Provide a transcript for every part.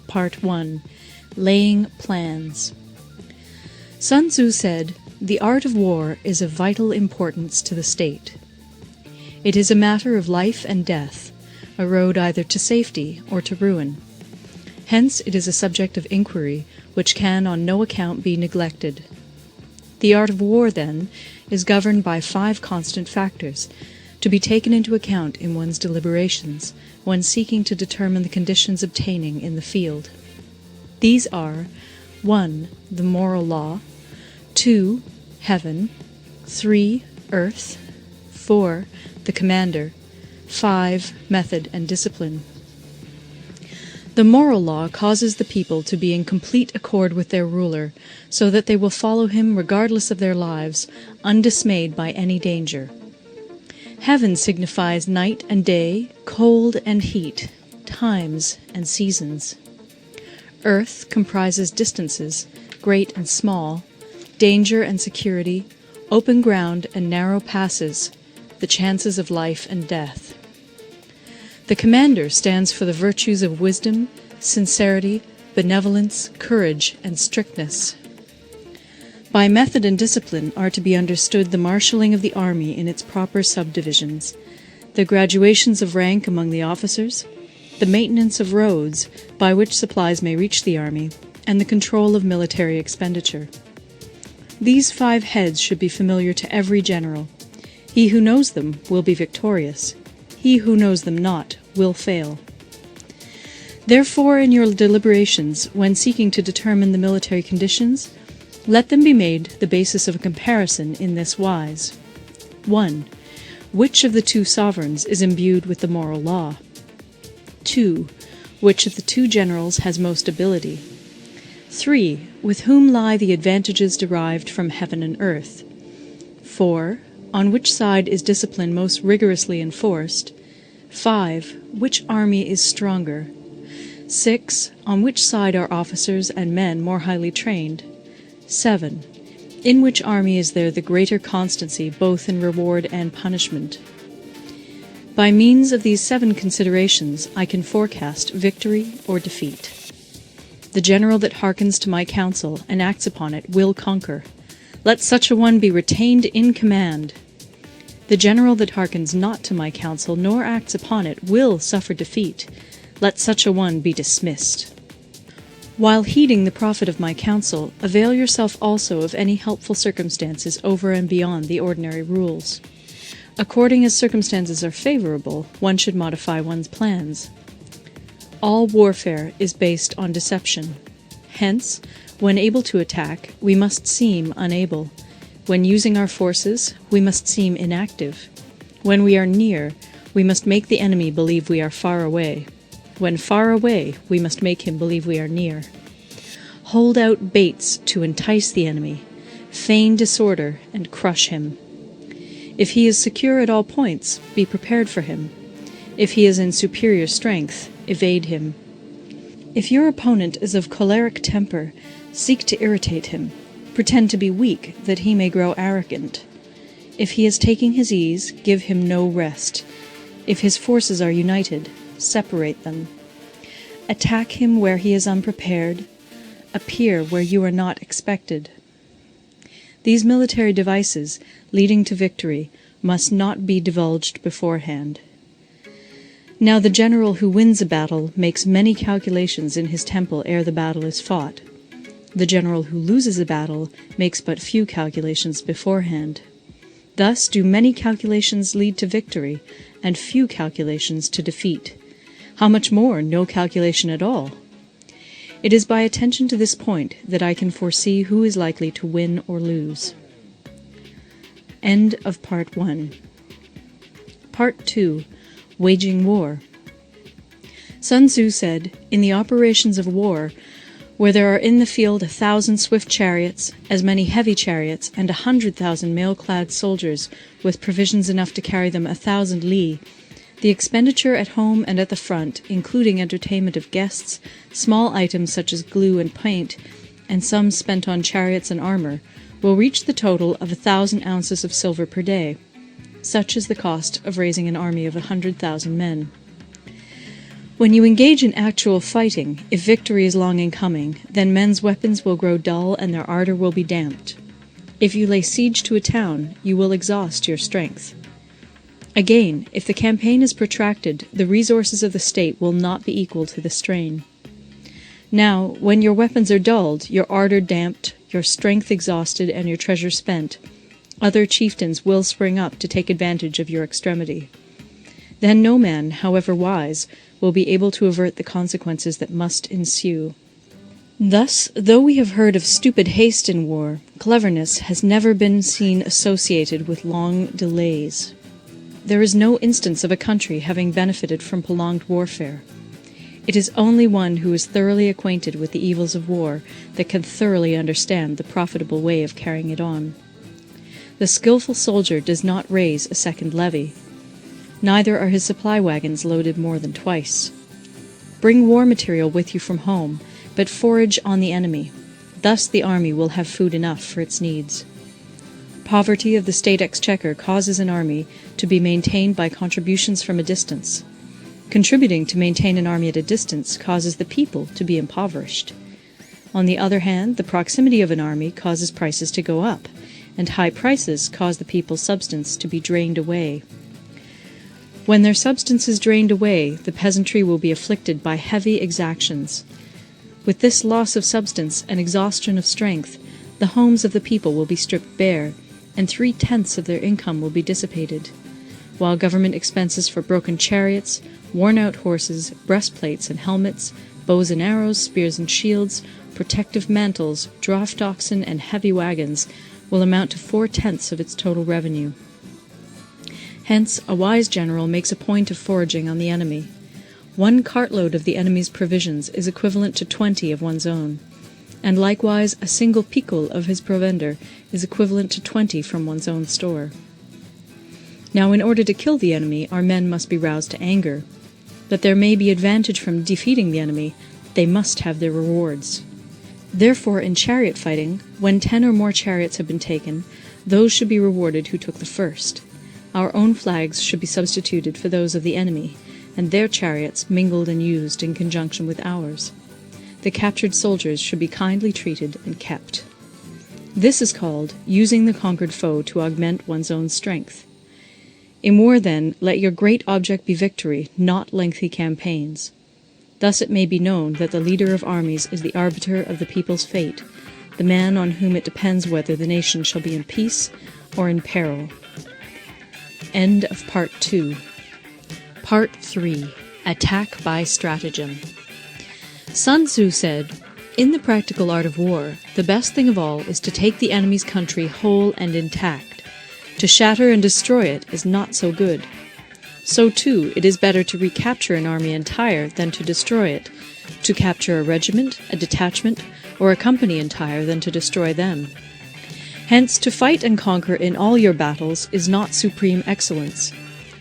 Part 1. Laying Plans. Sun Tzu said, "The art of war is of vital importance to the state. It is a matter of life and death, a road either to safety or to ruin. Hence it is a subject of inquiry which can on no account be neglected. The art of war, then, is governed by 5 constant factors, to be taken into account in one's deliberations when seeking to determine the conditions obtaining in the field. These are 1. The moral law, 2. Heaven, 3. Earth, 4. The commander, 5. Method and discipline. The moral law causes the people to be in complete accord with their ruler, so that they will follow him regardless of their lives, undismayed by any danger. Heaven signifies night and day, cold and heat, times and seasons. Earth comprises distances, great and small, danger and security, open ground and narrow passes, the chances of life and death. The commander stands for the virtues of wisdom, sincerity, benevolence, courage, and strictness. By method and discipline are to be understood the marshalling of the army in its proper subdivisions, the graduations of rank among the officers, the maintenance of roads by which supplies may reach the army, and the control of military expenditure. These 5 heads should be familiar to every general. He who knows them will be victorious. He who knows them not will fail. Therefore, in your deliberations, when seeking to determine the military conditions, let them be made the basis of a comparison in this wise. 1. Which of the 2 sovereigns is imbued with the moral law? 2. Which of the 2 generals has most ability? 3. With whom lie the advantages derived from heaven and earth? 4. On which side is discipline most rigorously enforced? 5. Which army is stronger? 6. On which side are officers and men more highly trained? 7. In which army is there the greater constancy both in reward and punishment? By means of these 7 considerations I can forecast victory or defeat. The general that hearkens to my counsel and acts upon it will conquer. Let such a one be retained in command. The general that hearkens not to my counsel nor acts upon it will suffer defeat. Let such a one be dismissed. While heeding the profit of my counsel, avail yourself also of any helpful circumstances over and beyond the ordinary rules. According as circumstances are favorable, one should modify one's plans. All warfare is based on deception. Hence, when able to attack, we must seem unable. When using our forces, we must seem inactive. When we are near, we must make the enemy believe we are far away. When far away, we must make him believe we are near. Hold out baits to entice the enemy. Feign disorder and crush him. If he is secure at all points, be prepared for him. If he is in superior strength, evade him. If your opponent is of choleric temper, seek to irritate him. Pretend to be weak, that he may grow arrogant. If he is taking his ease, give him no rest. If his forces are united, separate them. Attack him where he is unprepared. Appear where you are not expected. These military devices, leading to victory, must not be divulged beforehand. Now the general who wins a battle makes many calculations in his temple ere the battle is fought. The general who loses a battle makes but few calculations beforehand. Thus do many calculations lead to victory, and few calculations to defeat. How much more no calculation at all? It is by attention to this point that I can foresee who is likely to win or lose. End of Part 1. Part 2. Waging War. Sun Tzu said, "In the operations of war, where there are in the field 1,000 swift chariots, as many heavy chariots, and 100,000 mail-clad soldiers, with provisions enough to carry them 1,000 li, the expenditure at home and at the front, including entertainment of guests, small items such as glue and paint, and sums spent on chariots and armour, will reach the total of 1,000 ounces of silver per day. Such is the cost of raising an army of 100,000 men. When you engage in actual fighting, if victory is long in coming, then men's weapons will grow dull and their ardor will be damped. If you lay siege to a town, you will exhaust your strength. Again, if the campaign is protracted, the resources of the state will not be equal to the strain. Now, when your weapons are dulled, your ardor damped, your strength exhausted, and your treasure spent, other chieftains will spring up to take advantage of your extremity. Then no man, however wise, will be able to avert the consequences that must ensue. Thus, though we have heard of stupid haste in war, cleverness has never been seen associated with long delays. There is no instance of a country having benefited from prolonged warfare. It is only one who is thoroughly acquainted with the evils of war that can thoroughly understand the profitable way of carrying it on. The skilful soldier does not raise a second levy. Neither are his supply wagons loaded more than twice. Bring war material with you from home, but forage on the enemy. Thus the army will have food enough for its needs. Poverty of the state exchequer causes an army to be maintained by contributions from a distance. Contributing to maintain an army at a distance causes the people to be impoverished. On the other hand, the proximity of an army causes prices to go up, and high prices cause the people's substance to be drained away. When their substance is drained away, the peasantry will be afflicted by heavy exactions. With this loss of substance and exhaustion of strength, the homes of the people will be stripped bare, and 3/10 of their income will be dissipated, while government expenses for broken chariots, worn-out horses, breastplates and helmets, bows and arrows, spears and shields, protective mantles, draught oxen, and heavy wagons will amount to 4/10 of its total revenue. Hence, a wise general makes a point of foraging on the enemy. 1 cartload of the enemy's provisions is equivalent to 20 of one's own, and likewise a single picul of his provender is equivalent to 20 from one's own store. Now, in order to kill the enemy, our men must be roused to anger. That there may be advantage from defeating the enemy, they must have their rewards. Therefore, in chariot fighting, when 10 or more chariots have been taken, those should be rewarded who took the first. Our own flags should be substituted for those of the enemy, and their chariots mingled and used in conjunction with ours. The captured soldiers should be kindly treated and kept. This is called using the conquered foe to augment one's own strength. In war, then, let your great object be victory, not lengthy campaigns. Thus it may be known that the leader of armies is the arbiter of the people's fate, the man on whom it depends whether the nation shall be in peace or in peril. End of Part 2. Part 3. Attack by Stratagem. Sun Tzu said, "In the practical art of war, the best thing of all is to take the enemy's country whole and intact. To shatter and destroy it is not so good. So, too, it is better to recapture an army entire than to destroy it, to capture a regiment, a detachment, or a company entire than to destroy them. Hence, to fight and conquer in all your battles is not supreme excellence.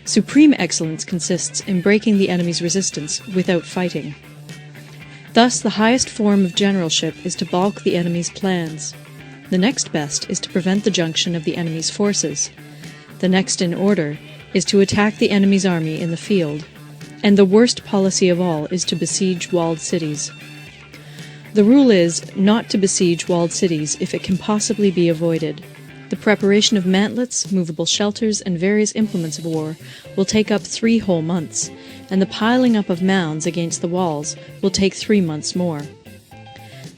Supreme excellence consists in breaking the enemy's resistance without fighting. Thus, the highest form of generalship is to balk the enemy's plans. The next best is to prevent the junction of the enemy's forces. The next in order is to attack the enemy's army in the field. And the worst policy of all is to besiege walled cities. The rule is not to besiege walled cities if it can possibly be avoided. The preparation of mantlets, movable shelters, and various implements of war will take up 3 whole months, and the piling up of mounds against the walls will take 3 months more.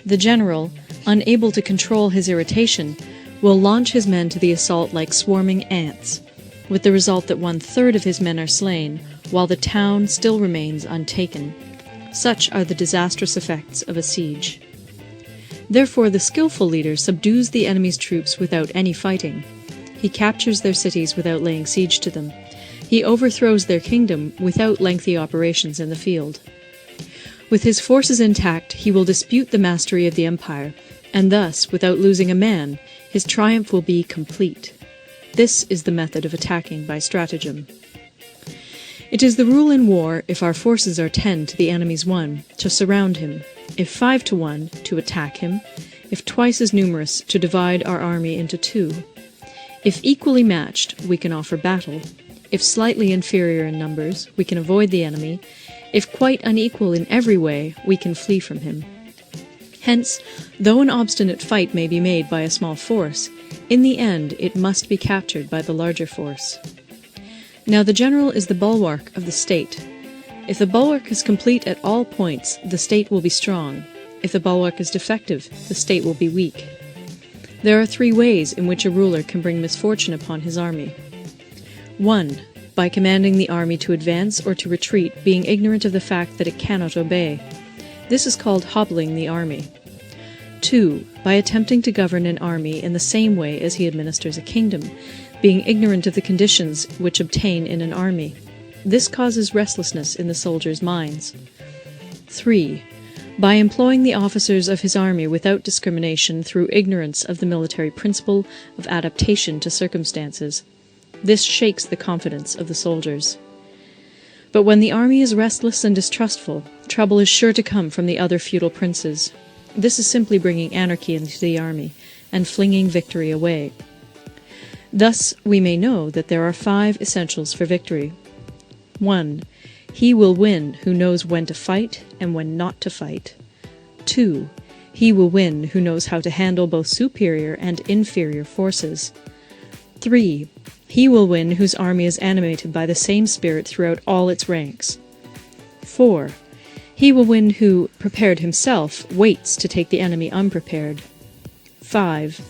The general, unable to control his irritation, will launch his men to the assault like swarming ants, with the result that 1/3 of his men are slain, while the town still remains untaken. Such are the disastrous effects of a siege. Therefore the skilful leader subdues the enemy's troops without any fighting. He captures their cities without laying siege to them. He overthrows their kingdom without lengthy operations in the field. With his forces intact, he will dispute the mastery of the empire, and thus, without losing a man, his triumph will be complete. This is the method of attacking by stratagem. It is the rule in war, if our forces are 10 to the enemy's 1, to surround him; if 5 to 1, to attack him; if twice as numerous, to divide our army into 2. If equally matched, we can offer battle; if slightly inferior in numbers, we can avoid the enemy; If quite unequal in every way, we can flee from him. Hence, though an obstinate fight may be made by a small force, in the end it must be captured by the larger force. Now the general is the bulwark of the state. If the bulwark is complete at all points, the state will be strong. If the bulwark is defective, the state will be weak. There are 3 ways in which a ruler can bring misfortune upon his army. 1. By commanding the army to advance or to retreat, being ignorant of the fact that it cannot obey. This is called hobbling the army. 2. By attempting to govern an army in the same way as he administers a kingdom, being ignorant of the conditions which obtain in an army. This causes restlessness in the soldiers' minds. 3. By employing the officers of his army without discrimination through ignorance of the military principle of adaptation to circumstances. This shakes the confidence of the soldiers. But when the army is restless and distrustful, trouble is sure to come from the other feudal princes. This is simply bringing anarchy into the army and flinging victory away. Thus we may know that there are 5 essentials for victory. 1. He will win who knows when to fight and when not to fight. 2. He will win who knows how to handle both superior and inferior forces. 3. He will win whose army is animated by the same spirit throughout all its ranks. 4. He will win who, prepared himself, waits to take the enemy unprepared. 5.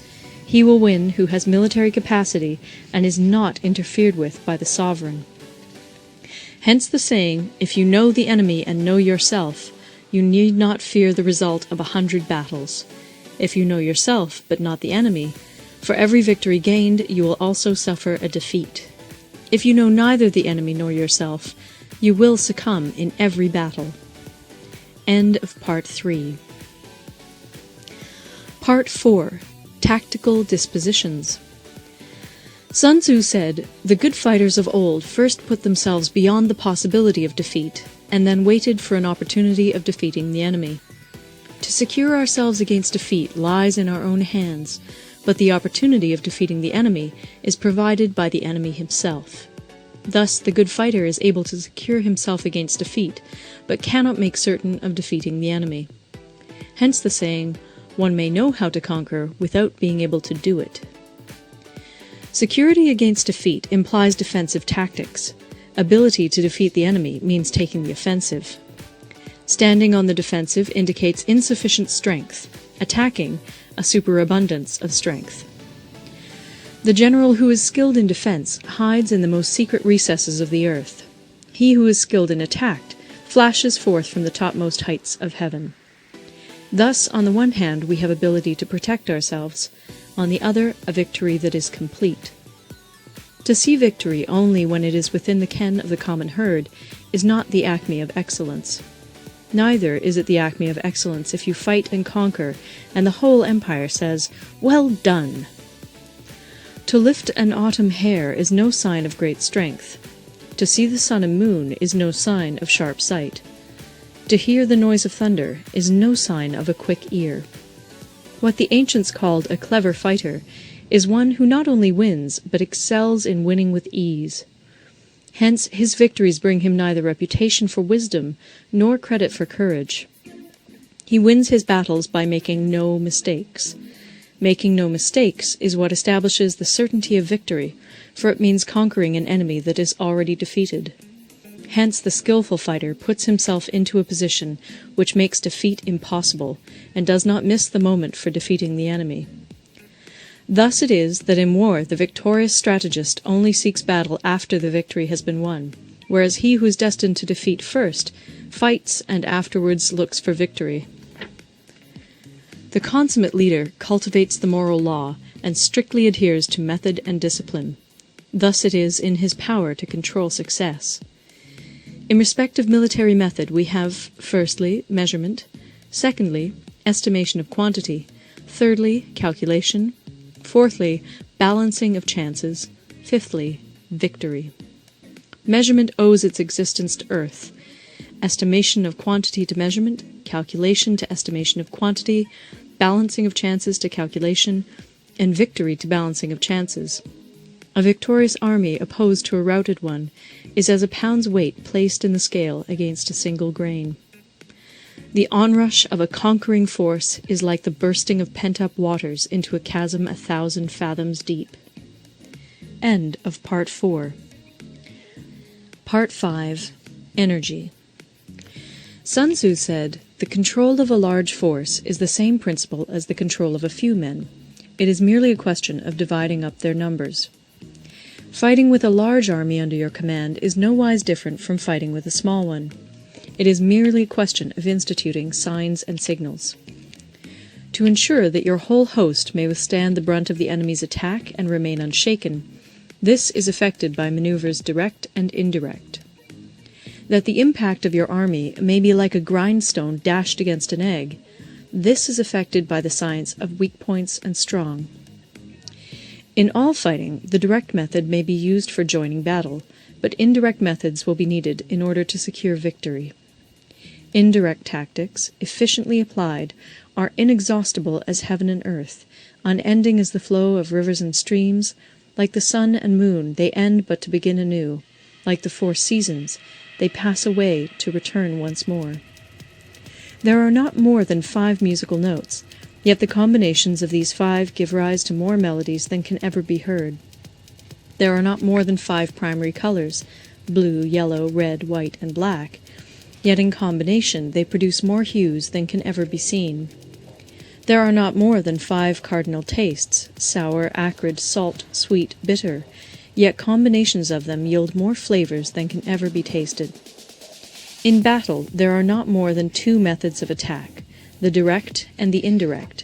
He will win who has military capacity and is not interfered with by the sovereign. Hence the saying, if you know the enemy and know yourself, you need not fear the result of 100 battles. If you know yourself, but not the enemy, for every victory gained you will also suffer a defeat. If you know neither the enemy nor yourself, you will succumb in every battle. End of Part 3. Part 4. Tactical Dispositions. Sun Tzu said, "The good fighters of old first put themselves beyond the possibility of defeat, and then waited for an opportunity of defeating the enemy. To secure ourselves against defeat lies in our own hands, but the opportunity of defeating the enemy is provided by the enemy himself. Thus the good fighter is able to secure himself against defeat, but cannot make certain of defeating the enemy. Hence the saying, one may know how to conquer without being able to do it." Security against defeat implies defensive tactics. Ability to defeat the enemy means taking the offensive. Standing on the defensive indicates insufficient strength. Attacking, a superabundance of strength. The general who is skilled in defense hides in the most secret recesses of the earth. He who is skilled in attack flashes forth from the topmost heights of heaven. Thus, on the one hand, we have ability to protect ourselves, on the other, a victory that is complete. To see victory only when it is within the ken of the common herd is not the acme of excellence. Neither is it the acme of excellence if you fight and conquer, and the whole empire says, "Well done!" To lift an autumn hair is no sign of great strength. To see the sun and moon is no sign of sharp sight. To hear the noise of thunder is no sign of a quick ear. What the ancients called a clever fighter is one who not only wins, but excels in winning with ease. Hence his victories bring him neither reputation for wisdom nor credit for courage. He wins his battles by making no mistakes. Making no mistakes is what establishes the certainty of victory, for it means conquering an enemy that is already defeated. Hence the skillful fighter puts himself into a position which makes defeat impossible, and does not miss the moment for defeating the enemy. Thus it is that in war the victorious strategist only seeks battle after the victory has been won, whereas he who is destined to defeat first fights and afterwards looks for victory. The consummate leader cultivates the moral law and strictly adheres to method and discipline. Thus it is in his power to control success. In respect of military method we have, firstly, measurement, secondly, estimation of quantity, thirdly, calculation, fourthly, balancing of chances, fifthly, victory. Measurement owes its existence to earth, estimation of quantity to measurement, calculation to estimation of quantity, balancing of chances to calculation, and victory to balancing of chances. A victorious army opposed to a routed one is as a pound's weight placed in the scale against a single grain. The onrush of a conquering force is like the bursting of pent-up waters into a chasm 1,000 fathoms deep. End of Part 4. Part 5. Energy. Sun Tzu said, "The control of a large force is the same principle as the control of a few men. It is merely a question of dividing up their numbers." Fighting with a large army under your command is nowise different from fighting with a small one. It is merely a question of instituting signs and signals. To ensure that your whole host may withstand the brunt of the enemy's attack and remain unshaken, this is effected by maneuvers direct and indirect. That the impact of your army may be like a grindstone dashed against an egg, this is effected by the science of weak points and strong. In all fighting, the direct method may be used for joining battle, but indirect methods will be needed in order to secure victory. Indirect tactics, efficiently applied, are inexhaustible as heaven and earth, unending as the flow of rivers and streams. Like the sun and moon, they end but to begin anew. Like the 4 seasons, they pass away to return once more. There are not more than 5 musical notes, yet the combinations of these 5 give rise to more melodies than can ever be heard. There are not more than 5 primary colors, blue, yellow, red, white, and black, yet in combination they produce more hues than can ever be seen. There are not more than 5 cardinal tastes, sour, acrid, salt, sweet, bitter, yet combinations of them yield more flavors than can ever be tasted. In battle there are not more than 2 methods of attack, the direct and the indirect,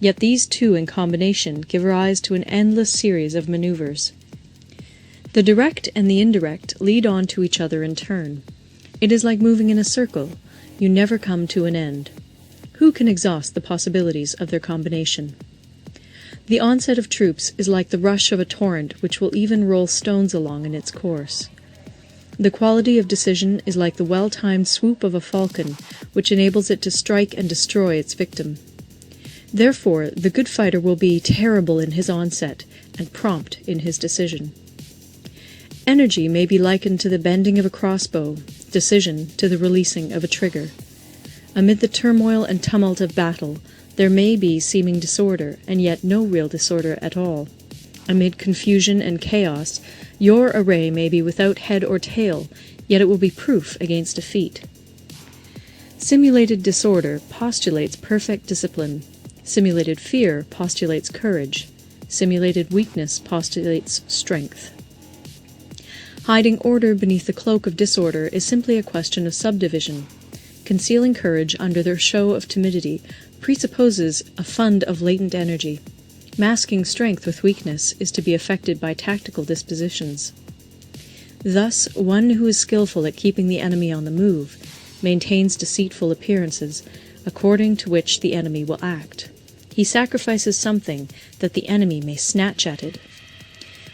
yet these 2 in combination give rise to an endless series of maneuvers. The direct and the indirect lead on to each other in turn. It is like moving in a circle. You never come to an end. Who can exhaust the possibilities of their combination? The onset of troops is like the rush of a torrent which will even roll stones along in its course. The quality of decision is like the well-timed swoop of a falcon, which enables it to strike and destroy its victim. Therefore, the good fighter will be terrible in his onset and prompt in his decision. Energy may be likened to the bending of a crossbow, decision to the releasing of a trigger. Amid the turmoil and tumult of battle, there may be seeming disorder, and yet no real disorder at all. Amid confusion and chaos, your array may be without head or tail, yet it will be proof against defeat. Simulated disorder postulates perfect discipline. Simulated fear postulates courage. Simulated weakness postulates strength. Hiding order beneath the cloak of disorder is simply a question of subdivision. Concealing courage under their show of timidity presupposes a fund of latent energy. Masking strength with weakness is to be effected by tactical dispositions. Thus, one who is skillful at keeping the enemy on the move maintains deceitful appearances, according to which the enemy will act. He sacrifices something that the enemy may snatch at it.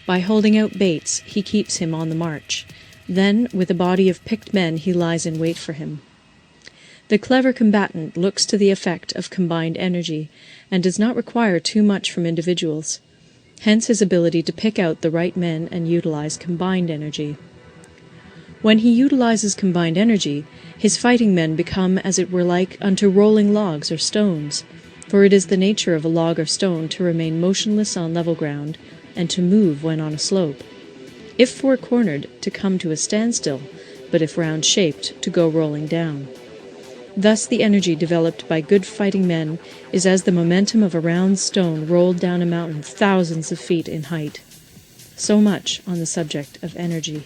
By holding out baits, he keeps him on the march. Then, with a body of picked men, he lies in wait for him. The clever combatant looks to the effect of combined energy, and does not require too much from individuals. Hence his ability to pick out the right men and utilize combined energy. When he utilizes combined energy, his fighting men become as it were like unto rolling logs or stones, for it is the nature of a log or stone to remain motionless on level ground, and to move when on a slope. If four-cornered, to come to a standstill, but if round-shaped, to go rolling down. Thus the energy developed by good fighting men is as the momentum of a round stone rolled down a mountain thousands of feet in height. So much on the subject of energy.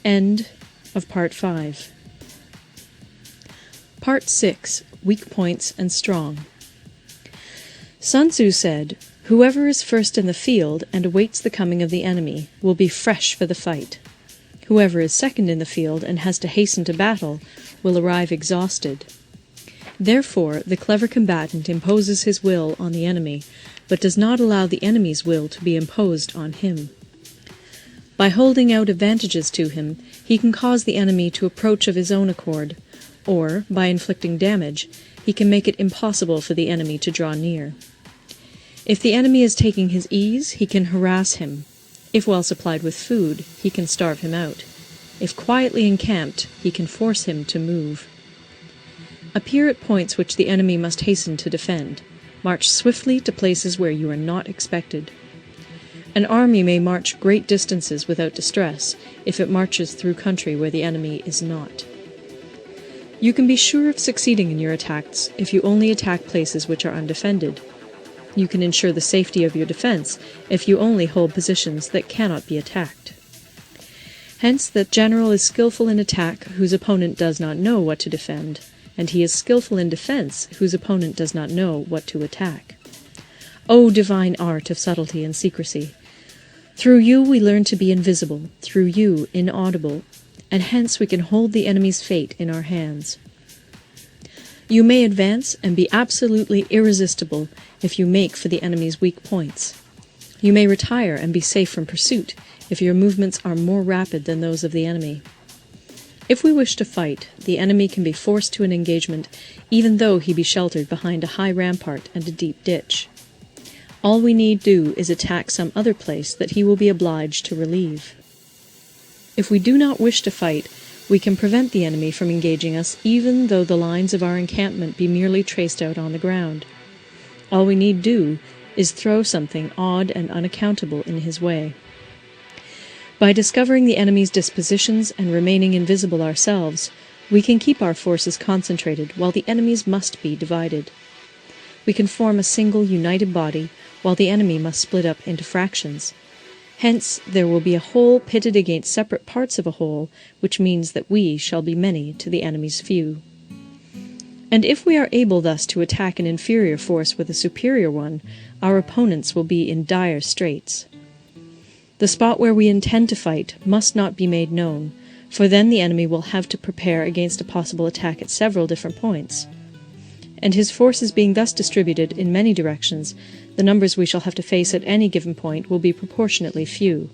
End of Part 5. Part 6. Weak Points and Strong. Sun Tzu said, "Whoever is first in the field and awaits the coming of the enemy will be fresh for the fight. Whoever is second in the field and has to hasten to battle will arrive exhausted." Therefore, the clever combatant imposes his will on the enemy, but does not allow the enemy's will to be imposed on him. By holding out advantages to him, he can cause the enemy to approach of his own accord, or, by inflicting damage, he can make it impossible for the enemy to draw near. If the enemy is taking his ease, he can harass him. If well supplied with food, he can starve him out. If quietly encamped, he can force him to move. Appear at points which the enemy must hasten to defend. March swiftly to places where you are not expected. An army may march great distances without distress if it marches through country where the enemy is not. You can be sure of succeeding in your attacks if you only attack places which are undefended. You can ensure the safety of your defense if you only hold positions that cannot be attacked. Hence, that general is skillful in attack whose opponent does not know what to defend, and he is skillful in defense whose opponent does not know what to attack. O divine art of subtlety and secrecy! Through you we learn to be invisible, through you inaudible, and hence we can hold the enemy's fate in our hands. You may advance and be absolutely irresistible if you make for the enemy's weak points. You may retire and be safe from pursuit if your movements are more rapid than those of the enemy. If we wish to fight, the enemy can be forced to an engagement even though he be sheltered behind a high rampart and a deep ditch. All we need do is attack some other place that he will be obliged to relieve. If we do not wish to fight, we can prevent the enemy from engaging us even though the lines of our encampment be merely traced out on the ground. All we need do is throw something odd and unaccountable in his way. By discovering the enemy's dispositions and remaining invisible ourselves, we can keep our forces concentrated while the enemy's must be divided. We can form a single united body while the enemy must split up into fractions. Hence there will be a whole pitted against separate parts of a whole, which means that we shall be many to the enemy's few. And if we are able thus to attack an inferior force with a superior one, our opponents will be in dire straits. The spot where we intend to fight must not be made known, for then the enemy will have to prepare against a possible attack at several different points. And his forces being thus distributed in many directions, the numbers we shall have to face at any given point will be proportionately few.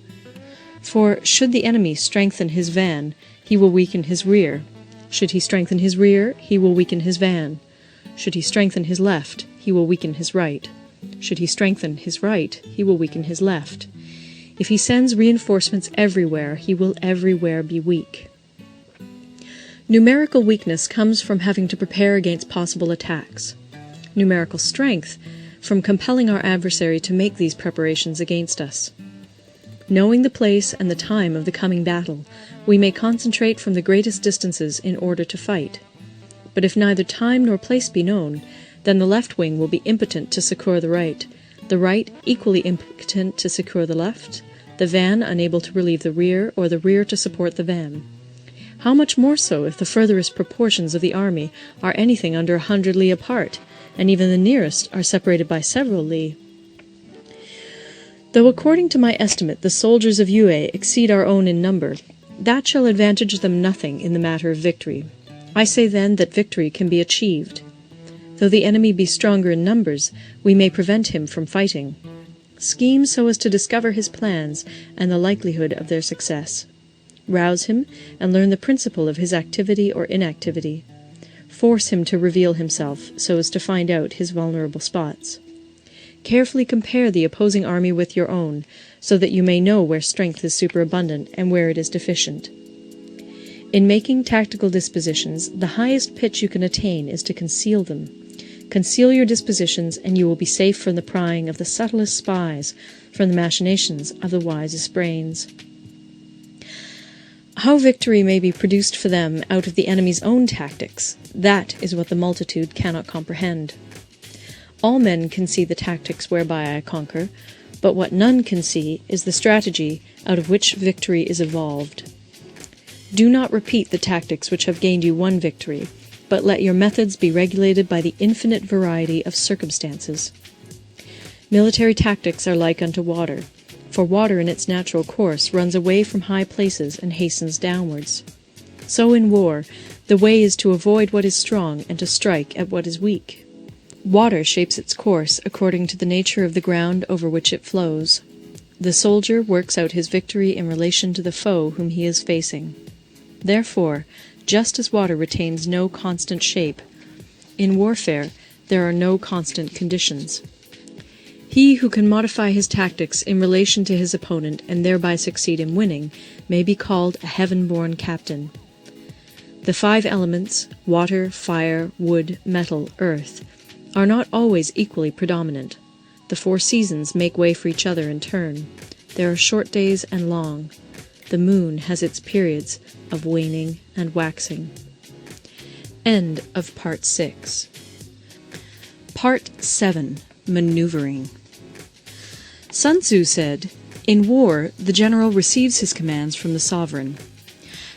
For should the enemy strengthen his van, he will weaken his rear. Should he strengthen his rear, he will weaken his van. Should he strengthen his left, he will weaken his right. Should he strengthen his right, he will weaken his left. If he sends reinforcements everywhere, he will everywhere be weak. Numerical weakness comes from having to prepare against possible attacks. Numerical strength from compelling our adversary to make these preparations against us. Knowing the place and the time of the coming battle, we may concentrate from the greatest distances in order to fight. But if neither time nor place be known, then the left wing will be impotent to succour the right equally impotent to succour the left, the van unable to relieve the rear, or the rear to support the van. How much more so if the furthest proportions of the army are anything under 100 li apart, and even the nearest are separated by several li. Though according to my estimate the soldiers of Yue exceed our own in number, that shall advantage them nothing in the matter of victory. I say then that victory can be achieved. Though the enemy be stronger in numbers, we may prevent him from fighting. Scheme so as to discover his plans and the likelihood of their success. Rouse him and learn the principle of his activity or inactivity. Force him to reveal himself so as to find out his vulnerable spots. Carefully compare the opposing army with your own, so that you may know where strength is superabundant and where it is deficient. In making tactical dispositions, the highest pitch you can attain is to conceal them. Conceal your dispositions, and you will be safe from the prying of the subtlest spies, from the machinations of the wisest brains. How victory may be produced for them out of the enemy's own tactics, that is what the multitude cannot comprehend. All men can see the tactics whereby I conquer, but what none can see is the strategy out of which victory is evolved. Do not repeat the tactics which have gained you one victory, but let your methods be regulated by the infinite variety of circumstances. Military tactics are like unto water, for water in its natural course runs away from high places and hastens downwards. So in war, the way is to avoid what is strong and to strike at what is weak. Water shapes its course according to the nature of the ground over which it flows. The soldier works out his victory in relation to the foe whom he is facing. Therefore, just as water retains no constant shape, in warfare there are no constant conditions. He who can modify his tactics in relation to his opponent and thereby succeed in winning may be called a heaven-born captain. The 5 elements, water, fire, wood, metal, earth, are not always equally predominant. The 4 seasons make way for each other in turn. There are short days and long. The moon has its periods of waning and waxing. End of Part 6. Part 7. Maneuvering. Sun Tzu said, "In war, the general receives his commands from the sovereign.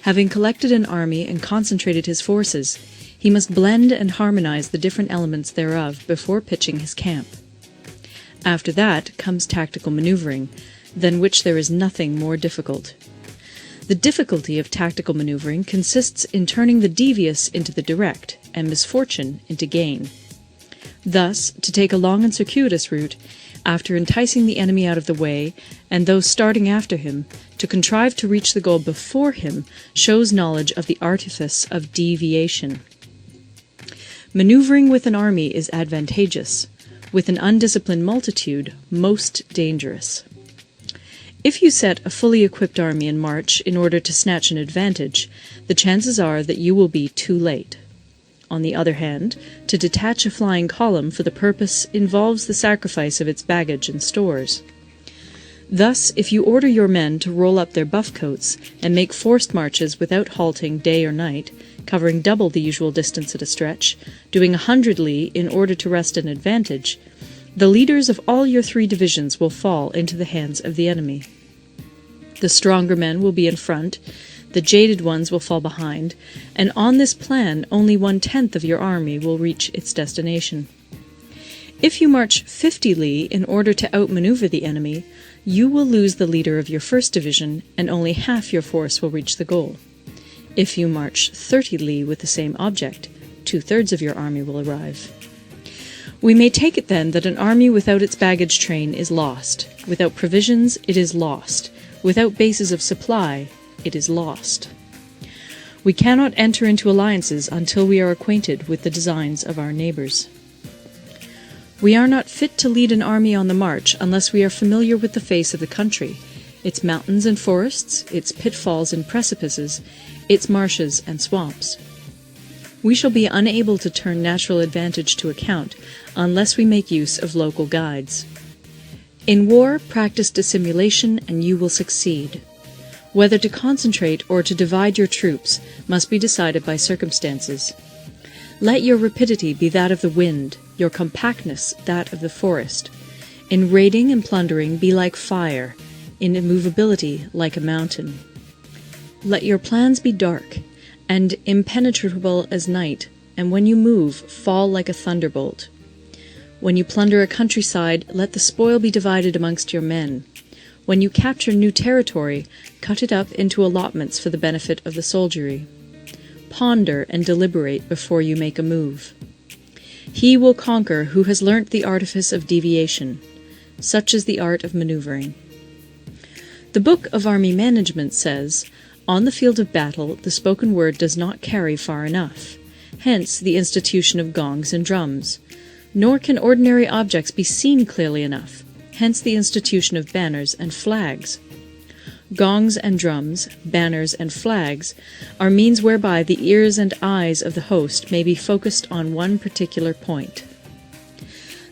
Having collected an army and concentrated his forces, he must blend and harmonize the different elements thereof before pitching his camp. After that comes tactical maneuvering, than which there is nothing more difficult. The difficulty of tactical maneuvering consists in turning the devious into the direct, and misfortune into gain. Thus, to take a long and circuitous route, after enticing the enemy out of the way, and those starting after him, to contrive to reach the goal before him, shows knowledge of the artifice of deviation. Maneuvering with an army is advantageous, with an undisciplined multitude most dangerous. If you set a fully equipped army in march in order to snatch an advantage, the chances are that you will be too late. On the other hand, to detach a flying column for the purpose involves the sacrifice of its baggage and stores. Thus, if you order your men to roll up their buff coats and make forced marches without halting day or night, covering double the usual distance at a stretch, doing 100 li in order to wrest an advantage, the leaders of all your 3 divisions will fall into the hands of the enemy. The stronger men will be in front, the jaded ones will fall behind, and on this plan only 1/10 of your army will reach its destination. If you march 50 li in order to outmaneuver the enemy, you will lose the leader of your 1st division, and only half your force will reach the goal. If you march 30 li with the same object, 2/3 of your army will arrive. We may take it then that an army without its baggage train is lost. Without provisions, it is lost. Without bases of supply, it is lost. We cannot enter into alliances until we are acquainted with the designs of our neighbors. We are not fit to lead an army on the march unless we are familiar with the face of the country, its mountains and forests, its pitfalls and precipices, its marshes and swamps. We shall be unable to turn natural advantage to account unless we make use of local guides. In war, practice dissimulation and you will succeed. Whether to concentrate or to divide your troops must be decided by circumstances. Let your rapidity be that of the wind, your compactness that of the forest. In raiding and plundering be like fire, in immovability like a mountain. Let your plans be dark, and impenetrable as night, and when you move, fall like a thunderbolt. When you plunder a countryside, let the spoil be divided amongst your men. When you capture new territory, cut it up into allotments for the benefit of the soldiery. Ponder and deliberate before you make a move. He will conquer who has learnt the artifice of deviation. Such is the art of maneuvering. The Book of Army Management says, "On the field of battle, the spoken word does not carry far enough. Hence the institution of gongs and drums. Nor can ordinary objects be seen clearly enough. Hence the institution of banners and flags. Gongs and drums, banners and flags, are means whereby the ears and eyes of the host may be focused on one particular point.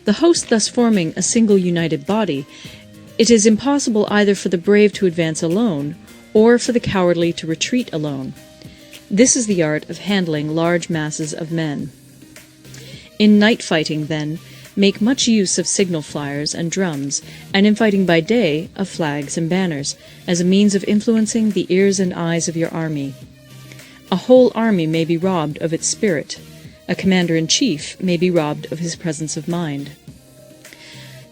The host thus forming a single united body, it is impossible either for the brave to advance alone, or for the cowardly to retreat alone. This is the art of handling large masses of men. In night fighting, then, make much use of signal flyers and drums, and in fighting by day, of flags and banners, as a means of influencing the ears and eyes of your army. A whole army may be robbed of its spirit. A commander-in-chief may be robbed of his presence of mind.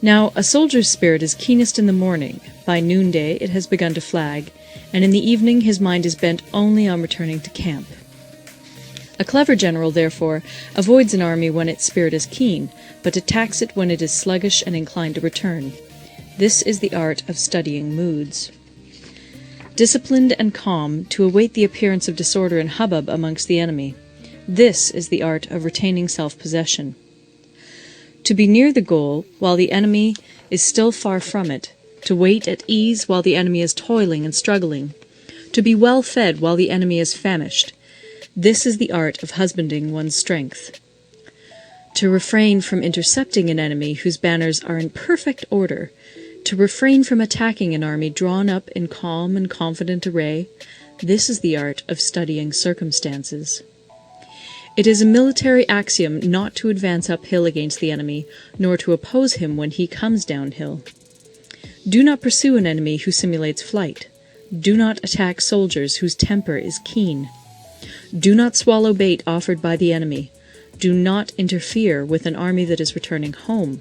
Now, a soldier's spirit is keenest in the morning. By noonday it has begun to flag, and in the evening his mind is bent only on returning to camp. A clever general, therefore, avoids an army when its spirit is keen, but attacks it when it is sluggish and inclined to return. This is the art of studying moods. Disciplined and calm, to await the appearance of disorder and hubbub amongst the enemy. This is the art of retaining self-possession. to be near the goal while the enemy is still far from it, to wait at ease while the enemy is toiling and struggling, to be well fed while the enemy is famished. This is the art of husbanding one's strength. To refrain from intercepting an enemy whose banners are in perfect order, to refrain from attacking an army drawn up in calm and confident array, this is the art of studying circumstances. It is a military axiom not to advance uphill against the enemy, nor to oppose him when he comes downhill. Do not pursue an enemy who simulates flight. Do not attack soldiers whose temper is keen. Do not swallow bait offered by the enemy. Do not interfere with an army that is returning home.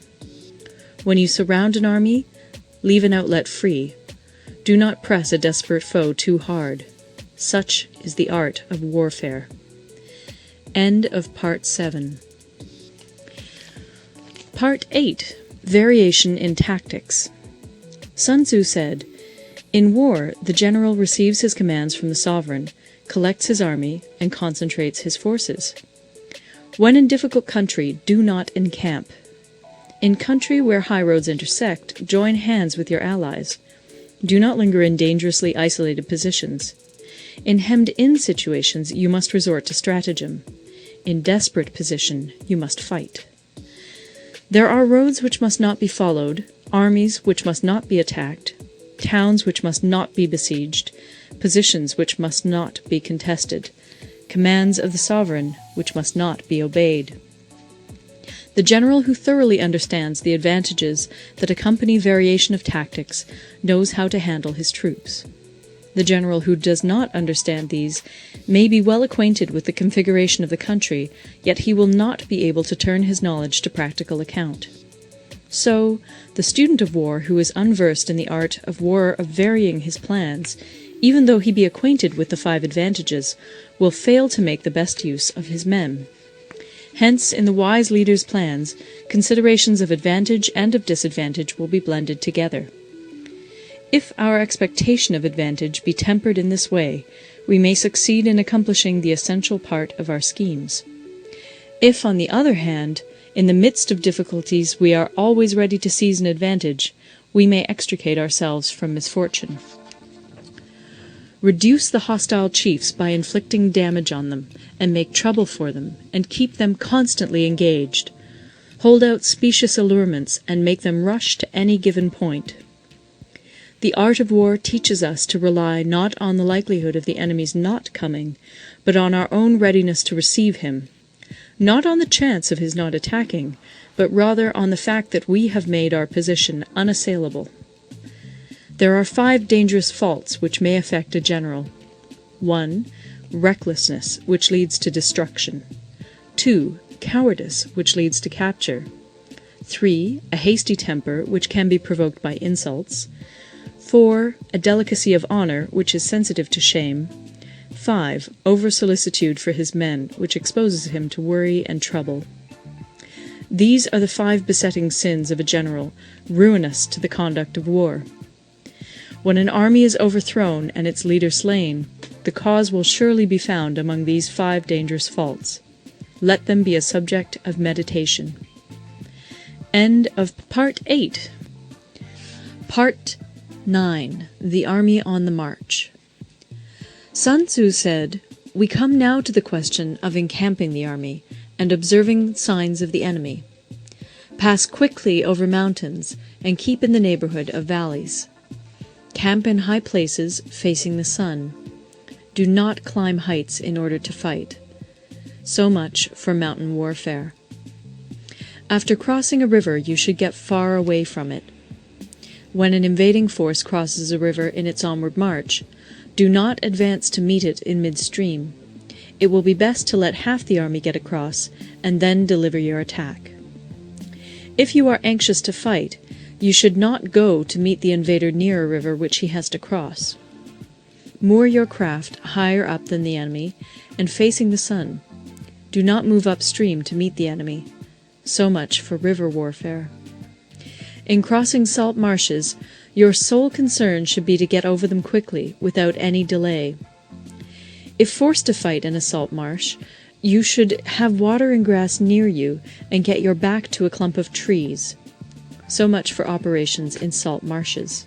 When you surround an army, leave an outlet free. Do not press a desperate foe too hard. Such is the art of warfare. End of Part 7. Part 8. Variation in Tactics. Sun Tzu said, "In war, the general receives his commands from the sovereign, collects his army, and concentrates his forces. When in difficult country, do not encamp. In country where high roads intersect, join hands with your allies. Do not linger in dangerously isolated positions. In hemmed-in situations, you must resort to stratagem. In desperate position, you must fight. There are roads which must not be followed, armies which must not be attacked, towns which must not be besieged, positions which must not be contested, commands of the sovereign which must not be obeyed." The general who thoroughly understands the advantages that accompany variation of tactics knows how to handle his troops. The general who does not understand these may be well acquainted with the configuration of the country, yet he will not be able to turn his knowledge to practical account. So, the student of war who is unversed in the art of war of varying his plans, even though he be acquainted with the 5 advantages, will fail to make the best use of his men. Hence, in the wise leader's plans, considerations of advantage and of disadvantage will be blended together. If our expectation of advantage be tempered in this way, we may succeed in accomplishing the essential part of our schemes. If, on the other hand, in the midst of difficulties we are always ready to seize an advantage, we may extricate ourselves from misfortune. Reduce the hostile chiefs by inflicting damage on them, and make trouble for them, and keep them constantly engaged. Hold out specious allurements, and make them rush to any given point. The art of war teaches us to rely not on the likelihood of the enemy's not coming, but on our own readiness to receive him, not on the chance of his not attacking, but rather on the fact that we have made our position unassailable. There are 5 dangerous faults which may affect a general. 1. Recklessness, which leads to destruction. 2. Cowardice, which leads to capture. 3. A hasty temper, which can be provoked by insults. 4. A delicacy of honor, which is sensitive to shame. 5. Over-solicitude for his men, which exposes him to worry and trouble. These are the 5 besetting sins of a general, ruinous to the conduct of war. When an army is overthrown and its leader slain, the cause will surely be found among these 5 dangerous faults. Let them be a subject of meditation. End of Part 8. Part 9. The Army on the March. Sun Tzu said, "We come now to the question of encamping the army, and observing signs of the enemy. Pass quickly over mountains, and keep in the neighborhood of valleys. Camp in high places, facing the sun. Do not climb heights in order to fight." So much for mountain warfare. After crossing a river, you should get far away from it. When an invading force crosses a river in its onward march, do not advance to meet it in midstream. It will be best to let half the army get across, and then deliver your attack. If you are anxious to fight, you should not go to meet the invader near a river which he has to cross. Moor your craft higher up than the enemy, and facing the sun. Do not move upstream to meet the enemy. So much for river warfare. In crossing salt marshes, your sole concern should be to get over them quickly, without any delay. If forced to fight in a salt marsh, You should have water and grass near you and get your back to a clump of trees. So much for operations in salt marshes.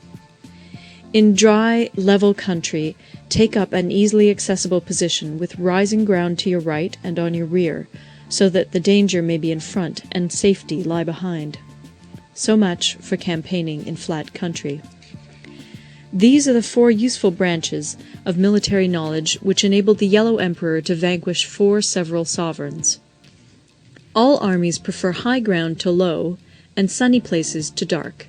In dry, level country, take up an easily accessible position with rising ground to your right and on your rear, so that the danger may be in front and safety lie behind. So much for campaigning in flat country. These are the 4 useful branches of military knowledge which enabled the Yellow Emperor to vanquish 4 several sovereigns. All armies prefer high ground to low, and sunny places to dark.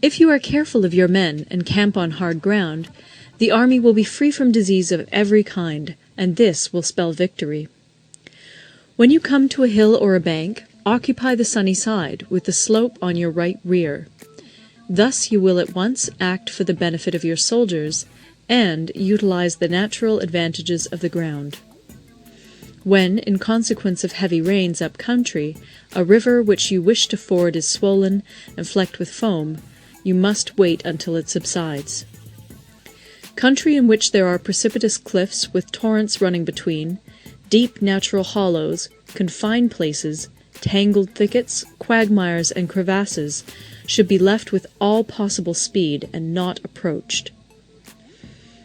If you are careful of your men and camp on hard ground, the army will be free from disease of every kind, and this will spell victory. When you come to a hill or a bank, occupy the sunny side, with the slope on your right rear. Thus you will at once act for the benefit of your soldiers, and utilize the natural advantages of the ground. When, in consequence of heavy rains up country, a river which you wish to ford is swollen and flecked with foam, you must wait until it subsides. Country in which there are precipitous cliffs with torrents running between, deep natural hollows, confined places, tangled thickets, quagmires, and crevasses, should be left with all possible speed and not approached.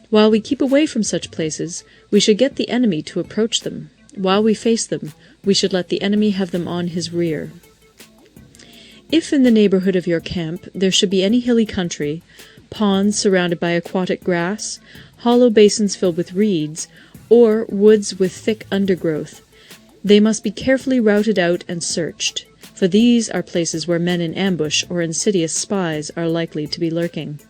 While we keep away from such places, we should get the enemy to approach them. While we face them, we should let the enemy have them on his rear. If in the neighborhood of your camp there should be any hilly country, ponds surrounded by aquatic grass, hollow basins filled with reeds, or woods with thick undergrowth, they must be carefully routed out and searched, for these are places where men in ambush or insidious spies are likely to be lurking.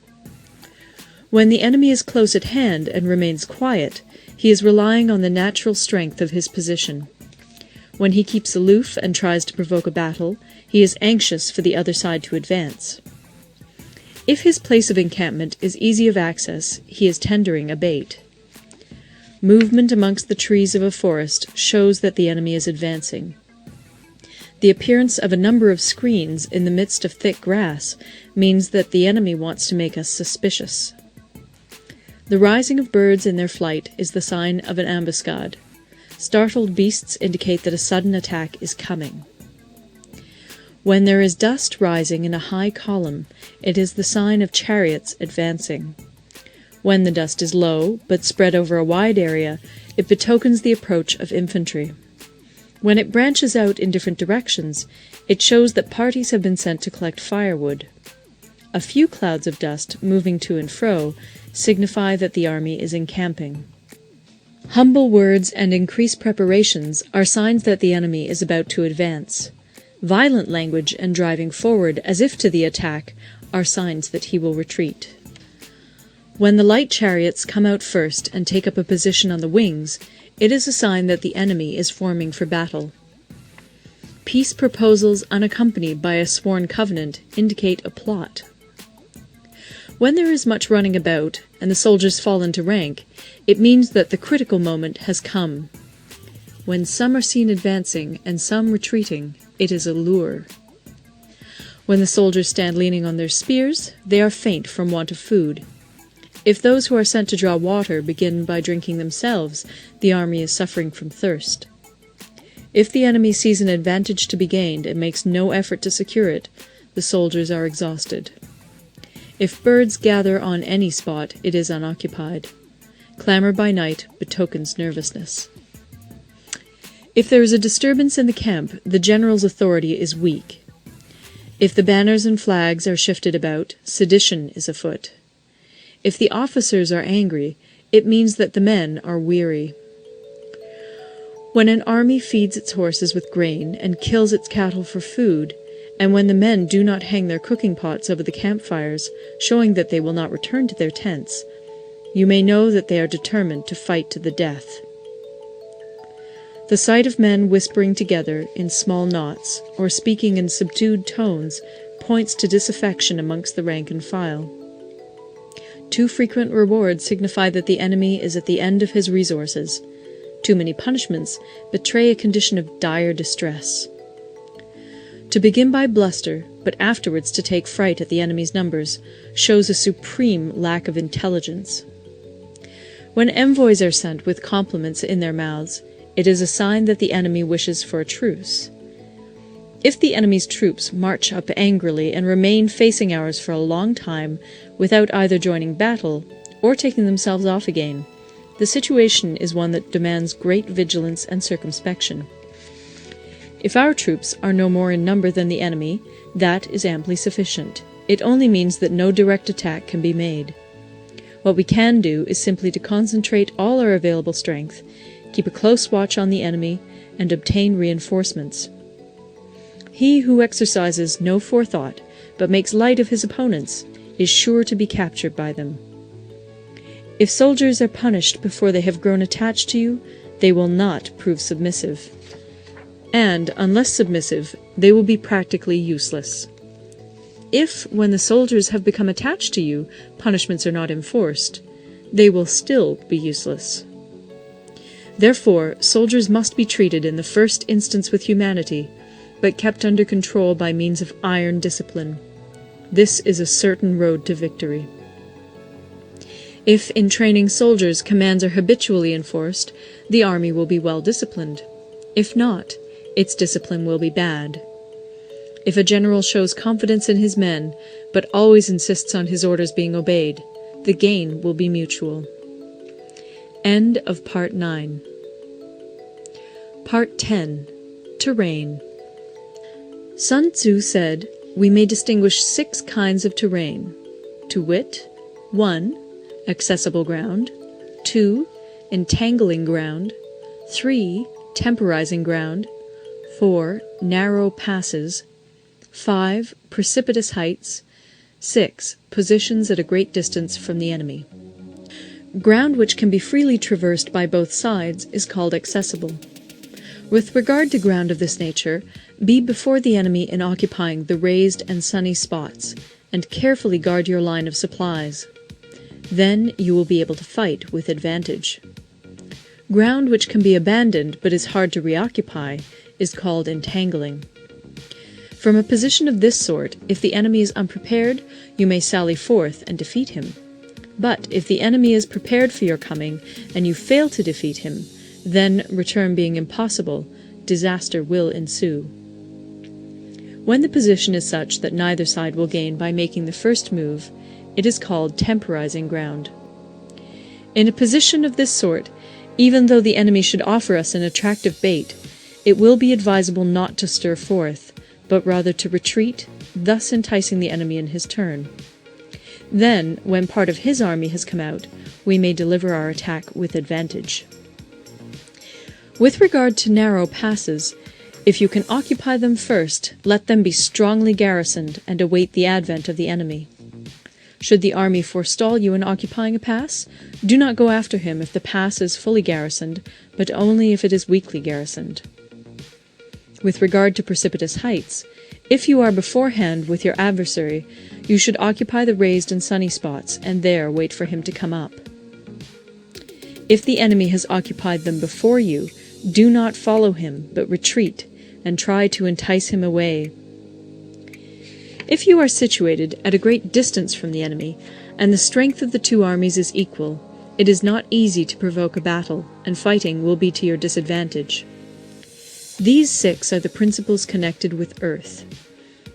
When the enemy is close at hand and remains quiet, he is relying on the natural strength of his position. When he keeps aloof and tries to provoke a battle, he is anxious for the other side to advance. If his place of encampment is easy of access, he is tendering a bait. Movement amongst the trees of a forest shows that the enemy is advancing. The appearance of a number of screens in the midst of thick grass means that the enemy wants to make us suspicious. The rising of birds in their flight is the sign of an ambuscade. Startled beasts indicate that a sudden attack is coming. When there is dust rising in a high column, it is the sign of chariots advancing. When the dust is low, but spread over a wide area, it betokens the approach of infantry. When it branches out in different directions, it shows that parties have been sent to collect firewood. A few clouds of dust, moving to and fro, signify that the army is encamping. Humble words and increased preparations are signs that the enemy is about to advance. Violent language and driving forward as if to the attack are signs that he will retreat. When the light chariots come out first and take up a position on the wings, it is a sign that the enemy is forming for battle. Peace proposals unaccompanied by a sworn covenant indicate a plot. When there is much running about, and the soldiers fall into rank, it means that the critical moment has come. When some are seen advancing and some retreating, it is a lure. When the soldiers stand leaning on their spears, they are faint from want of food. If those who are sent to draw water begin by drinking themselves, the army is suffering from thirst. If the enemy sees an advantage to be gained and makes no effort to secure it, the soldiers are exhausted. If birds gather on any spot, it is unoccupied. Clamor by night betokens nervousness. If there is a disturbance in the camp, the general's authority is weak. If the banners and flags are shifted about, sedition is afoot. If the officers are angry, it means that the men are weary. When an army feeds its horses with grain and kills its cattle for food, and when the men do not hang their cooking pots over the campfires, showing that they will not return to their tents, you may know that they are determined to fight to the death. The sight of men whispering together in small knots, or speaking in subdued tones, points to disaffection amongst the rank and file. Too frequent rewards signify that the enemy is at the end of his resources. Too many punishments betray a condition of dire distress. To begin by bluster, but afterwards to take fright at the enemy's numbers, shows a supreme lack of intelligence. When envoys are sent with compliments in their mouths, It is a sign that the enemy wishes for a truce. If the enemy's troops march up angrily and remain facing ours for a long time without either joining battle or taking themselves off again, the situation is one that demands great vigilance and circumspection. If our troops are no more in number than the enemy, that is amply sufficient. It only means that no direct attack can be made. What we can do is simply to concentrate all our available strength, keep a close watch on the enemy, and obtain reinforcements. He who exercises no forethought, but makes light of his opponents, is sure to be captured by them. If soldiers are punished before they have grown attached to you, they will not prove submissive. And, unless submissive, they will be practically useless. If, when the soldiers have become attached to you, punishments are not enforced, they will still be useless. Therefore, soldiers must be treated in the first instance with humanity, but kept under control by means of iron discipline. This is a certain road to victory. If, in training soldiers, commands are habitually enforced, the army will be well disciplined. If not, its discipline will be bad. If a general shows confidence in his men, but always insists on his orders being obeyed, the gain will be mutual. End of Part 9. Part 10. Terrain. Sun Tzu said, we may distinguish 6 kinds of terrain, to wit, 1. Accessible ground, 2. Entangling ground, 3. Temporizing ground, 4. Narrow passes, 5. Precipitous heights, 6. Positions at a great distance from the enemy. Ground which can be freely traversed by both sides is called accessible. With regard to ground of this nature, be before the enemy in occupying the raised and sunny spots, and carefully guard your line of supplies. Then you will be able to fight with advantage. Ground which can be abandoned but is hard to reoccupy is called entangling. From a position of this sort, if the enemy is unprepared, you may sally forth and defeat him. But if the enemy is prepared for your coming, and you fail to defeat him, then, return being impossible, disaster will ensue. When the position is such that neither side will gain by making the first move, it is called temporizing ground. In a position of this sort, even though the enemy should offer us an attractive bait, it will be advisable not to stir forth, but rather to retreat, thus enticing the enemy in his turn. Then, when part of his army has come out, we may deliver our attack with advantage. With regard to narrow passes, if you can occupy them first, let them be strongly garrisoned and await the advent of the enemy. Should the army forestall you in occupying a pass, do not go after him if the pass is fully garrisoned, but only if it is weakly garrisoned. With regard to precipitous heights, if you are beforehand with your adversary, you should occupy the raised and sunny spots, and there wait for him to come up. If the enemy has occupied them before you, do not follow him, but retreat, and try to entice him away. If you are situated at a great distance from the enemy, and the strength of the two armies is equal, it is not easy to provoke a battle, and fighting will be to your disadvantage. These 6 are the principles connected with earth.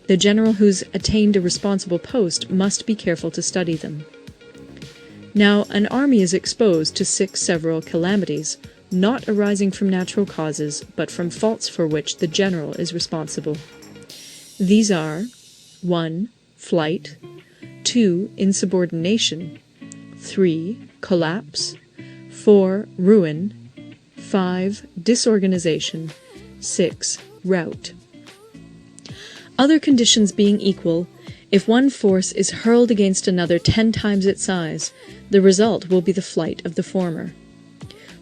The general who's attained a responsible post must be careful to study them. Now, an army is exposed to 6 several calamities, not arising from natural causes, but from faults for which the general is responsible. These are 1. Flight, 2. Insubordination, 3. Collapse, 4. Ruin, 5. Disorganization, 6. Rout. Other conditions being equal, if one force is hurled against another 10 times its size, the result will be the flight of the former.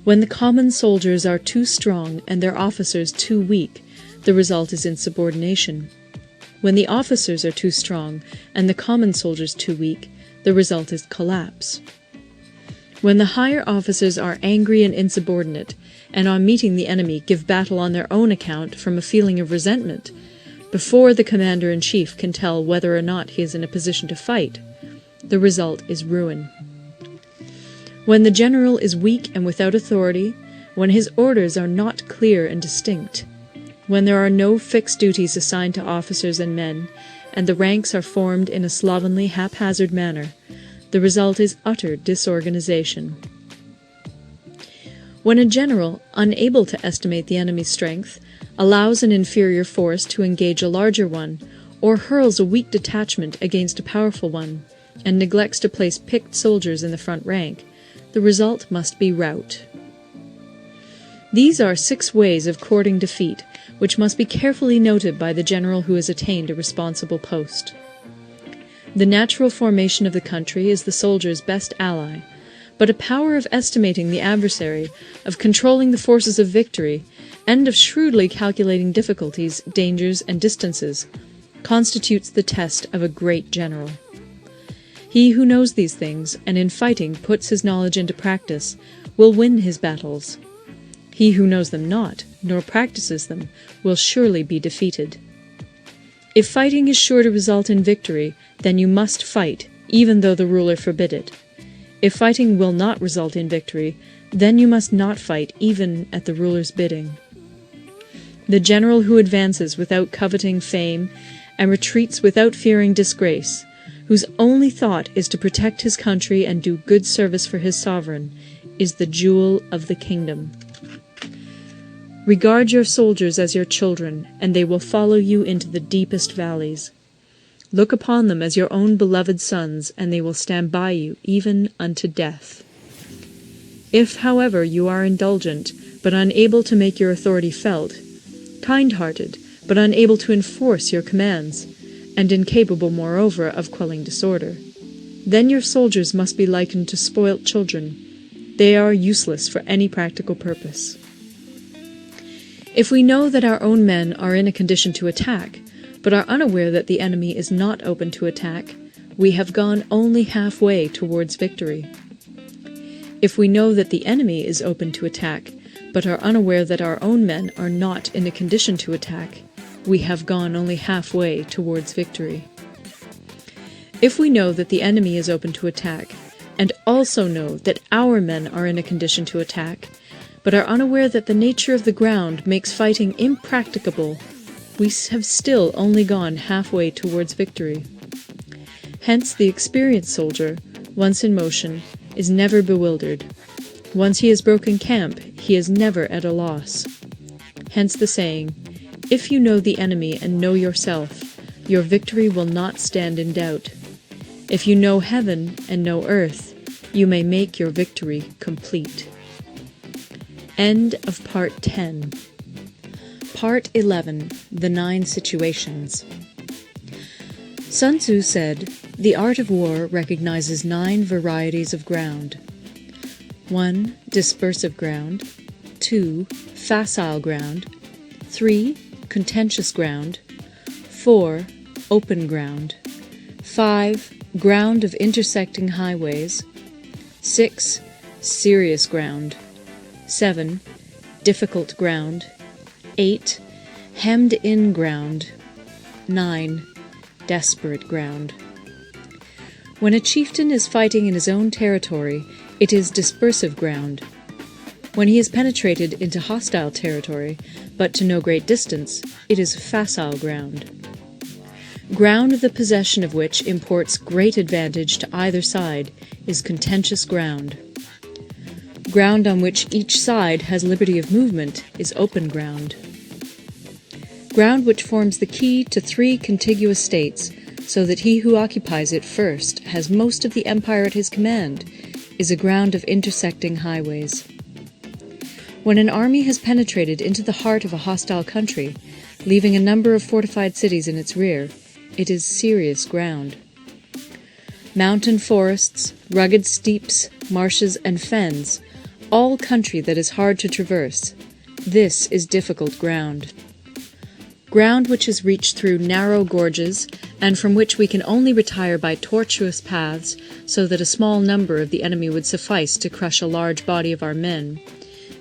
When the common soldiers are too strong and their officers too weak, the result is insubordination. When the officers are too strong and the common soldiers too weak, the result is collapse. When the higher officers are angry and insubordinate, and on meeting the enemy give battle on their own account from a feeling of resentment, before the commander-in-chief can tell whether or not he is in a position to fight, the result is ruin. When the general is weak and without authority, when his orders are not clear and distinct, when there are no fixed duties assigned to officers and men, and the ranks are formed in a slovenly, haphazard manner, the result is utter disorganization. When a general, unable to estimate the enemy's strength, allows an inferior force to engage a larger one, or hurls a weak detachment against a powerful one, and neglects to place picked soldiers in the front rank, the result must be rout. These are 6 ways of courting defeat, which must be carefully noted by the general who has attained a responsible post. The natural formation of the country is the soldier's best ally, but a power of estimating the adversary, of controlling the forces of victory, and of shrewdly calculating difficulties, dangers, and distances, constitutes the test of a great general. He who knows these things, and in fighting puts his knowledge into practice, will win his battles. He who knows them not, nor practices them, will surely be defeated. If fighting is sure to result in victory, then you must fight, even though the ruler forbid it. If fighting will not result in victory, then you must not fight even at the ruler's bidding. The general who advances without coveting fame, and retreats without fearing disgrace, whose only thought is to protect his country and do good service for his sovereign, is the jewel of the kingdom. Regard your soldiers as your children, and they will follow you into the deepest valleys. Look upon them as your own beloved sons, and they will stand by you even unto death. If, however, you are indulgent, but unable to make your authority felt, kind-hearted, but unable to enforce your commands, and incapable, moreover, of quelling disorder, then your soldiers must be likened to spoilt children. They are useless for any practical purpose. If we know that our own men are in a condition to attack, but are unaware that the enemy is not open to attack, we have gone only halfway towards victory. If we know that the enemy is open to attack, but are unaware that our own men are not in a condition to attack, we have gone only halfway towards victory. If we know that the enemy is open to attack, and also know that our men are in a condition to attack, but are unaware that the nature of the ground makes fighting impracticable, we have still only gone halfway towards victory. Hence the experienced soldier, once in motion, is never bewildered. Once he has broken camp, he is never at a loss. Hence the saying, "If you know the enemy and know yourself, your victory will not stand in doubt. If you know heaven and know earth, you may make your victory complete." End of Part 10. Part 11. The 9 Situations. Sun Tzu said, "The art of war recognizes 9 varieties of ground. 1. Dispersive ground. 2. Facile ground. 3. Contentious ground. 4. Open ground. 5. Ground of intersecting highways. 6. Serious ground. 7. Difficult ground. 8. Hemmed-in ground. 9. Desperate ground. When a chieftain is fighting in his own territory, it is dispersive ground. When he has penetrated into hostile territory, but to no great distance, it is facile ground. Ground the possession of which imports great advantage to either side is contentious ground. Ground on which each side has liberty of movement is open ground. Ground which forms the key to 3 contiguous states, so that he who occupies it first has most of the empire at his command, is a ground of intersecting highways. When an army has penetrated into the heart of a hostile country, leaving a number of fortified cities in its rear, it is serious ground. Mountain forests, rugged steeps, marshes, and fens, all country that is hard to traverse, this is difficult ground. Ground which is reached through narrow gorges, and from which we can only retire by tortuous paths, so that a small number of the enemy would suffice to crush a large body of our men,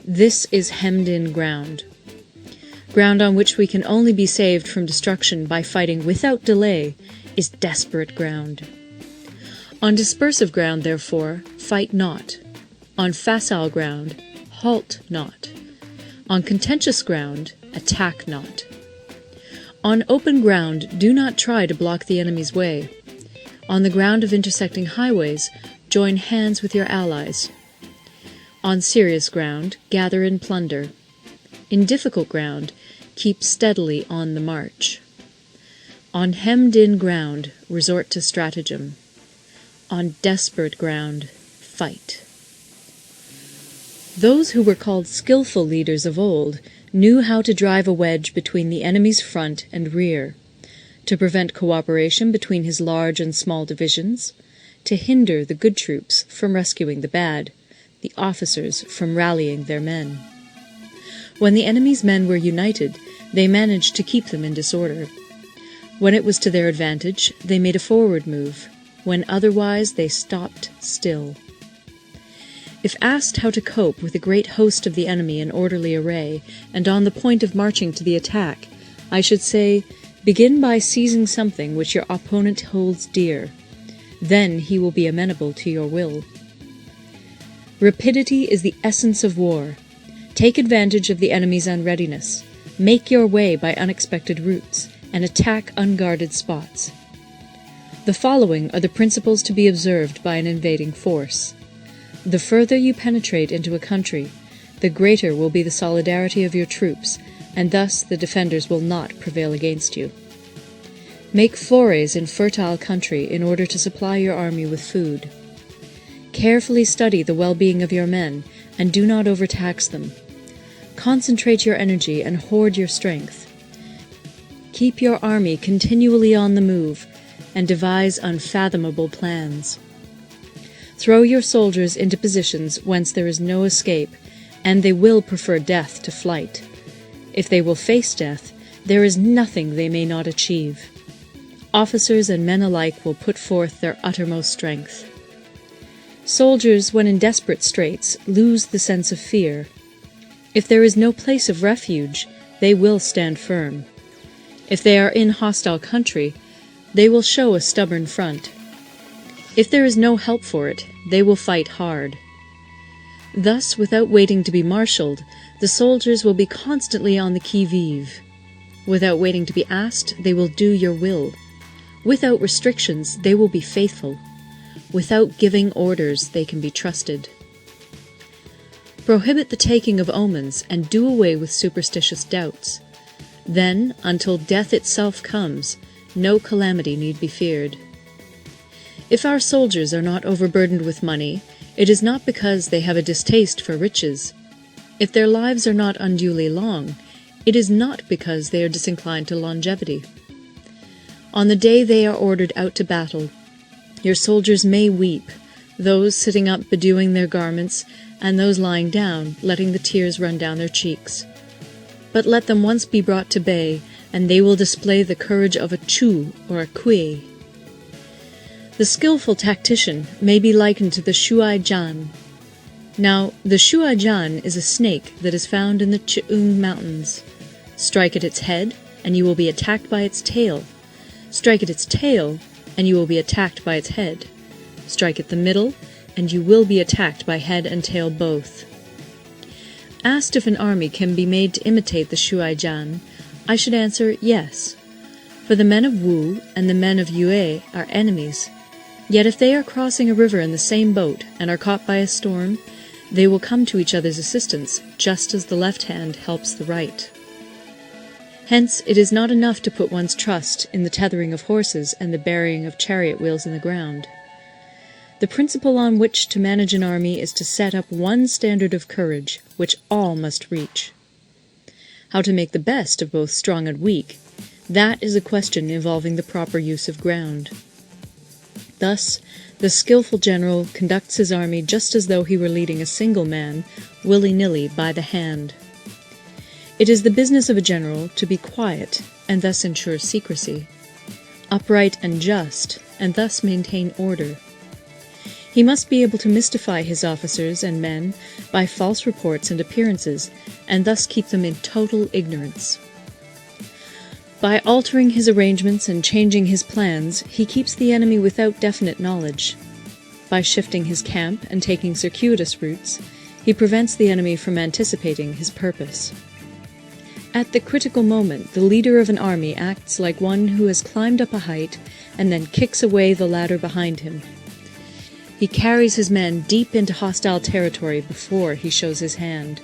this is hemmed-in ground. Ground on which we can only be saved from destruction by fighting without delay is desperate ground. On dispersive ground, therefore, fight not. On facile ground, halt not. On contentious ground, attack not. On open ground, do not try to block the enemy's way. On the ground of intersecting highways, join hands with your allies. On serious ground, gather in plunder. In difficult ground, keep steadily on the march. On hemmed-in ground, resort to stratagem. On desperate ground, fight. Those who were called skillful leaders of old knew how to drive a wedge between the enemy's front and rear, to prevent cooperation between his large and small divisions, to hinder the good troops from rescuing the bad, the officers from rallying their men. When the enemy's men were united, they managed to keep them in disorder. When it was to their advantage, they made a forward move. When otherwise, they stopped still. If asked how to cope with a great host of the enemy in orderly array, and on the point of marching to the attack, I should say, begin by seizing something which your opponent holds dear. Then he will be amenable to your will. Rapidity is the essence of war. Take advantage of the enemy's unreadiness. Make your way by unexpected routes, and attack unguarded spots. The following are the principles to be observed by an invading force. The further you penetrate into a country, the greater will be the solidarity of your troops, and thus the defenders will not prevail against you. Make forays in fertile country in order to supply your army with food. Carefully study the well-being of your men, and do not overtax them. Concentrate your energy and hoard your strength. Keep your army continually on the move, and devise unfathomable plans. Throw your soldiers into positions whence there is no escape, and they will prefer death to flight. If they will face death, there is nothing they may not achieve. Officers and men alike will put forth their uttermost strength. Soldiers, when in desperate straits, lose the sense of fear. If there is no place of refuge, they will stand firm. If they are in hostile country, they will show a stubborn front. If there is no help for it, they will fight hard. Thus, without waiting to be marshalled, the soldiers will be constantly on the qui-vive. Without waiting to be asked, they will do your will. Without restrictions, they will be faithful. Without giving orders, they can be trusted. Prohibit the taking of omens, and do away with superstitious doubts. Then, until death itself comes, no calamity need be feared. If our soldiers are not overburdened with money, it is not because they have a distaste for riches. If their lives are not unduly long, it is not because they are disinclined to longevity. On the day they are ordered out to battle, your soldiers may weep, those sitting up bedewing their garments, and those lying down, letting the tears run down their cheeks. But let them once be brought to bay, and they will display the courage of a Chu or a Kui. The skillful tactician may be likened to the Shuai-jan. Now, the Shuai-jan is a snake that is found in the Ch'ung Mountains. Strike at its head, and you will be attacked by its tail. Strike at its tail, and you will be attacked by its head. Strike at the middle, and you will be attacked by head and tail both. Asked if an army can be made to imitate the Shuai-jan, I should answer yes. For the men of Wu and the men of Yue are enemies. Yet if they are crossing a river in the same boat and are caught by a storm, they will come to each other's assistance, just as the left hand helps the right. Hence, it is not enough to put one's trust in the tethering of horses and the burying of chariot wheels in the ground. The principle on which to manage an army is to set up one standard of courage, which all must reach. How to make the best of both strong and weak, that is a question involving the proper use of ground. Thus, the skillful general conducts his army just as though he were leading a single man, willy-nilly by the hand. It is the business of a general to be quiet, and thus ensure secrecy, upright and just, and thus maintain order. He must be able to mystify his officers and men by false reports and appearances, and thus keep them in total ignorance. By altering his arrangements and changing his plans, he keeps the enemy without definite knowledge. By shifting his camp and taking circuitous routes, He prevents the enemy from anticipating his purpose. At the critical moment, the leader of an army acts like one who has climbed up a height and then kicks away the ladder behind him. He carries his men deep into hostile territory before he shows his hand.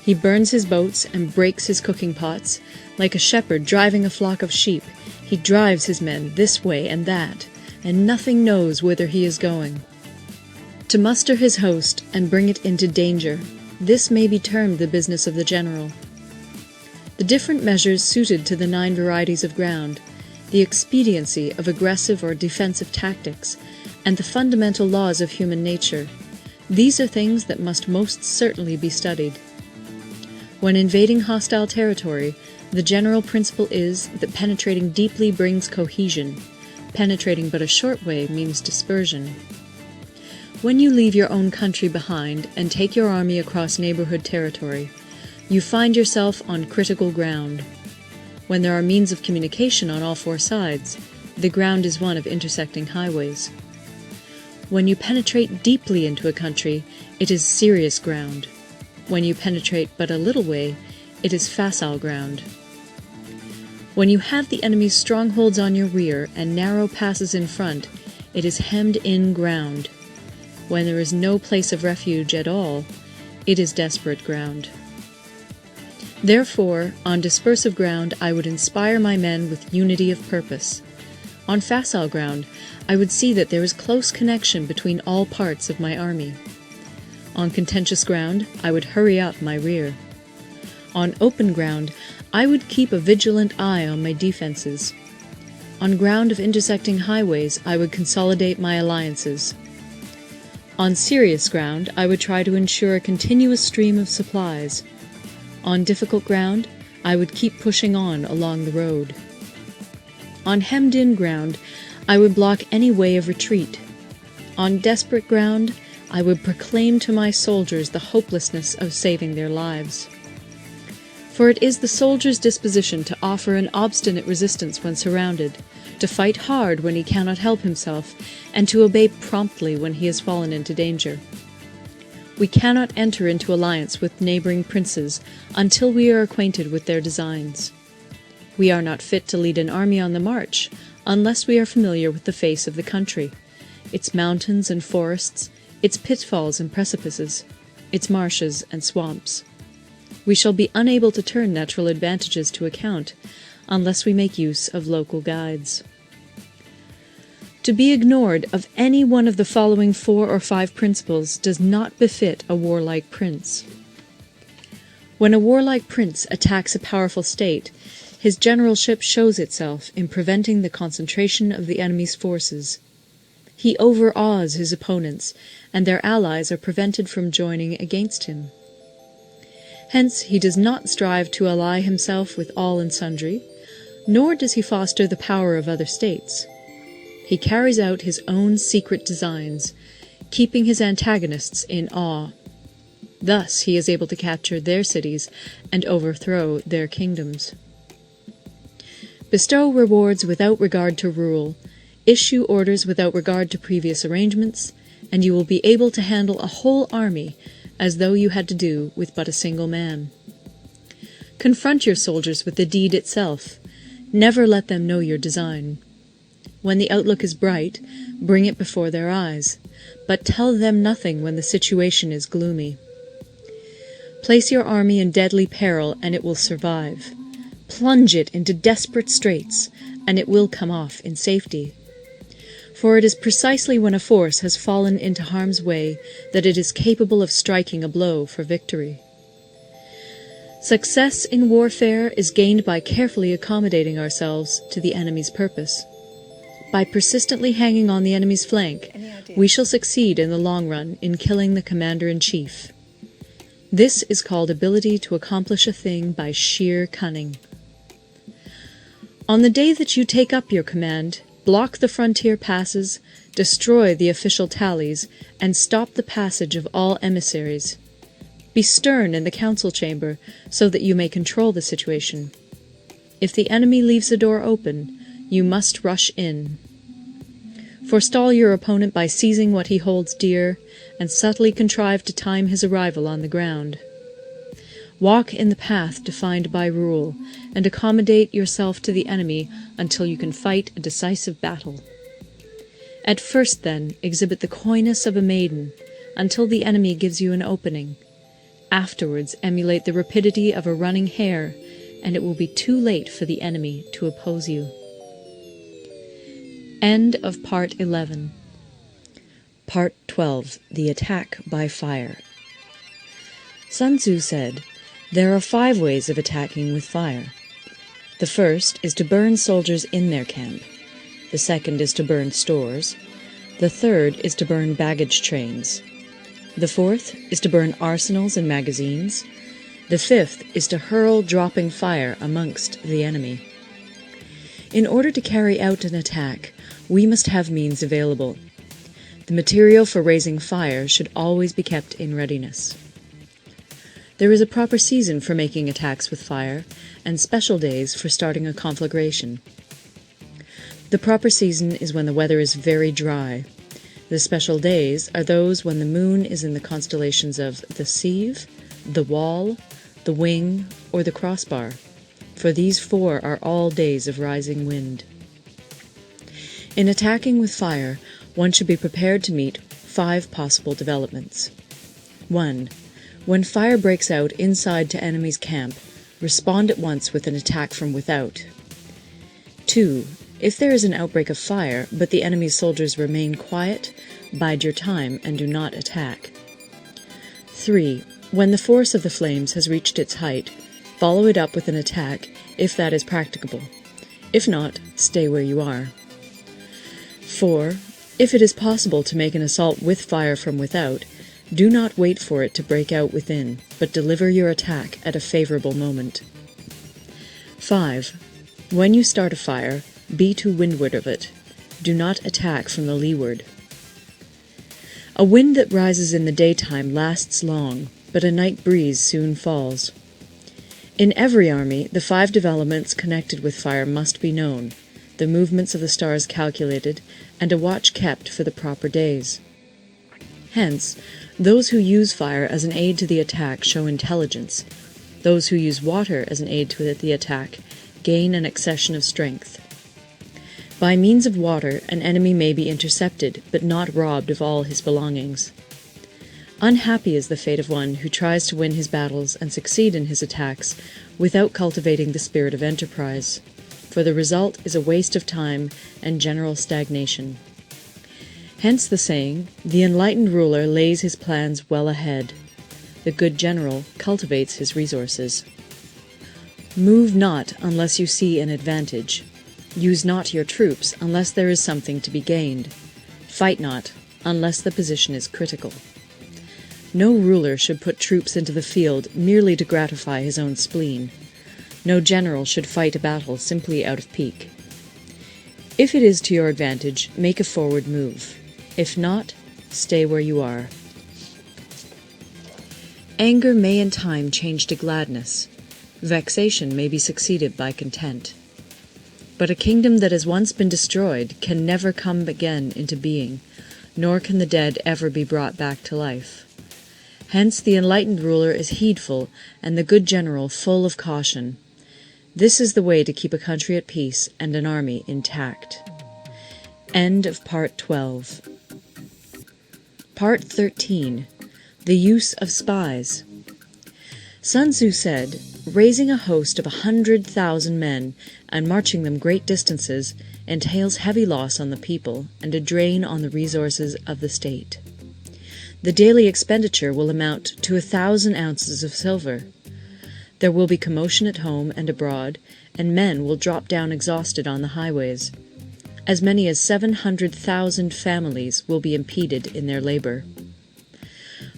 He burns his boats and breaks his cooking pots. Like a shepherd driving a flock of sheep, he drives his men this way and that, and nothing knows whither he is going. To muster his host and bring it into danger, this may be termed the business of the general. The different measures suited to the 9 varieties of ground, the expediency of aggressive or defensive tactics, and the fundamental laws of human nature, these are things that must most certainly be studied. When invading hostile territory, the general principle is that penetrating deeply brings cohesion. Penetrating but a short way means dispersion. When you leave your own country behind and take your army across neighborhood territory, you find yourself on critical ground. When there are means of communication on all 4 sides, the ground is one of intersecting highways. When you penetrate deeply into a country, it is serious ground. When you penetrate but a little way, it is facile ground. When you have the enemy's strongholds on your rear and narrow passes in front, it is hemmed-in ground. When there is no place of refuge at all, it is desperate ground. Therefore, on dispersive ground I would inspire my men with unity of purpose. On facile ground, I would see that there is close connection between all parts of my army. On contentious ground, I would hurry up my rear. On open ground, I would keep a vigilant eye on my defenses. On ground of intersecting highways, I would consolidate my alliances. On serious ground, I would try to ensure a continuous stream of supplies. On difficult ground, I would keep pushing on along the road. On hemmed-in ground, I would block any way of retreat. On desperate ground, I would proclaim to my soldiers the hopelessness of saving their lives. For it is the soldier's disposition to offer an obstinate resistance when surrounded, to fight hard when he cannot help himself, and to obey promptly when he has fallen into danger. We cannot enter into alliance with neighboring princes until we are acquainted with their designs. We are not fit to lead an army on the march unless we are familiar with the face of the country, its mountains and forests, its pitfalls and precipices, its marshes and swamps. We shall be unable to turn natural advantages to account unless we make use of local guides. To be ignored of any one of the following 4 or 5 principles does not befit a warlike prince. When a warlike prince attacks a powerful state, his generalship shows itself in preventing the concentration of the enemy's forces. He overawes his opponents, and their allies are prevented from joining against him. Hence he does not strive to ally himself with all and sundry, nor does he foster the power of other states. He carries out his own secret designs, keeping his antagonists in awe. Thus he is able to capture their cities and overthrow their kingdoms. Bestow rewards without regard to rule, issue orders without regard to previous arrangements, and you will be able to handle a whole army as though you had to do with but a single man. Confront your soldiers with the deed itself. Never let them know your design. When the outlook is bright, bring it before their eyes, but tell them nothing when the situation is gloomy. Place your army in deadly peril, and it will survive. Plunge it into desperate straits, and it will come off in safety. For it is precisely when a force has fallen into harm's way that it is capable of striking a blow for victory. Success in warfare is gained by carefully accommodating ourselves to the enemy's purpose. By persistently hanging on the enemy's flank, we shall succeed in the long run in killing the commander-in-chief. This is called ability to accomplish a thing by sheer cunning. On the day that you take up your command, block the frontier passes, destroy the official tallies, and stop the passage of all emissaries. Be stern in the council chamber so that you may control the situation. If the enemy leaves the door open, you must rush in. Forestall your opponent by seizing what he holds dear, and subtly contrive to time his arrival on the ground. Walk in the path defined by rule, and accommodate yourself to the enemy until you can fight a decisive battle. At first, then, exhibit the coyness of a maiden, until the enemy gives you an opening. Afterwards, emulate the rapidity of a running hare, and it will be too late for the enemy to oppose you. End of Part 11. Part 12. The Attack by Fire. Sun Tzu said, "There are 5 ways of attacking with fire. The first is to burn soldiers in their camp. The second is to burn stores. The third is to burn baggage trains. The fourth is to burn arsenals and magazines. The fifth is to hurl dropping fire amongst the enemy." In order to carry out an attack, we must have means available. The material for raising fire should always be kept in readiness. There is a proper season for making attacks with fire, and special days for starting a conflagration. The proper season is when the weather is very dry. The special days are those when the moon is in the constellations of the Sieve, the Wall, the Wing, or the Crossbar, for these 4 are all days of rising wind. In attacking with fire, one should be prepared to meet 5 possible developments. 1. When fire breaks out inside to enemy's camp, respond at once with an attack from without. 2. If there is an outbreak of fire, but the enemy's soldiers remain quiet, bide your time and do not attack. 3. When the force of the flames has reached its height, follow it up with an attack, if that is practicable. If not, stay where you are. 4. If it is possible to make an assault with fire from without, do not wait for it to break out within, but deliver your attack at a favorable moment. 5. When you start a fire, be to windward of it. Do not attack from the leeward. A wind that rises in the daytime lasts long, but a night breeze soon falls. In every army, the 5 developments connected with fire must be known, the movements of the stars calculated, and a watch kept for the proper days. Hence, those who use fire as an aid to the attack show intelligence. Those who use water as an aid to the attack gain an accession of strength. By means of water, an enemy may be intercepted, but not robbed of all his belongings. Unhappy is the fate of one who tries to win his battles and succeed in his attacks without cultivating the spirit of enterprise, for the result is a waste of time and general stagnation. Hence the saying, "The enlightened ruler lays his plans well ahead. The good general cultivates his resources." Move not unless you see an advantage. Use not your troops unless there is something to be gained. Fight not unless the position is critical. No ruler should put troops into the field merely to gratify his own spleen. No general should fight a battle simply out of pique. If it is to your advantage, make a forward move. If not, stay where you are. Anger may in time change to gladness. Vexation may be succeeded by content. But a kingdom that has once been destroyed can never come again into being, nor can the dead ever be brought back to life. Hence the enlightened ruler is heedful, and the good general full of caution. This is the way to keep a country at peace and an army intact. End of Part 12. Part 13. The Use of Spies. Sun Tzu said, "Raising a host of 100,000 men and marching them great distances entails heavy loss on the people and a drain on the resources of the state. The daily expenditure will amount to 1,000 ounces of silver. There will be commotion at home and abroad, and men will drop down exhausted on the highways. As many as 700,000 families will be impeded in their labor.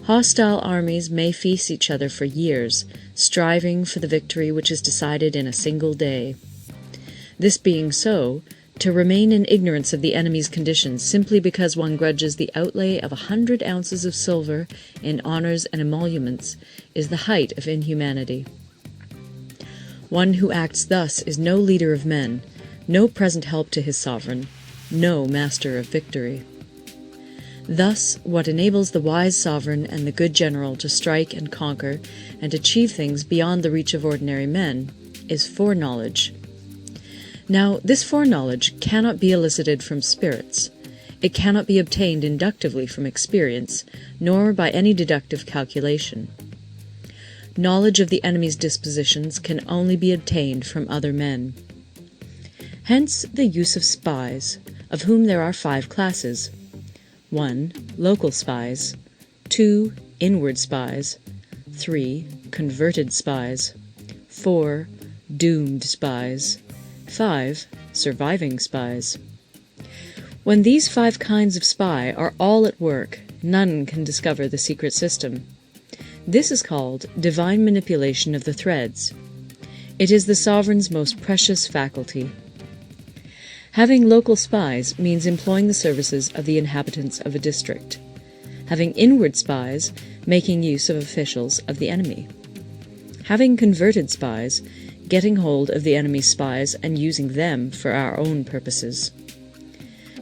Hostile armies may feast each other for years, striving for the victory which is decided in a single day. This being so, to remain in ignorance of the enemy's conditions simply because one grudges the outlay of 100 ounces of silver in honors and emoluments is the height of inhumanity. One who acts thus is no leader of men, no present help to his sovereign, no master of victory. Thus, what enables the wise sovereign and the good general to strike and conquer and achieve things beyond the reach of ordinary men is foreknowledge. Now, this foreknowledge cannot be elicited from spirits. It cannot be obtained inductively from experience, nor by any deductive calculation. Knowledge of the enemy's dispositions can only be obtained from other men. Hence the use of spies, of whom there are 5 classes. 1. Local spies. 2. Inward spies. 3. Converted spies. 4. Doomed spies. 5. Surviving spies. When these 5 kinds of spy are all at work, none can discover the secret system. This is called divine manipulation of the threads. It is the sovereign's most precious faculty. Having local spies means employing the services of the inhabitants of a district. Having inward spies, making use of officials of the enemy. Having converted spies, getting hold of the enemy's spies and using them for our own purposes.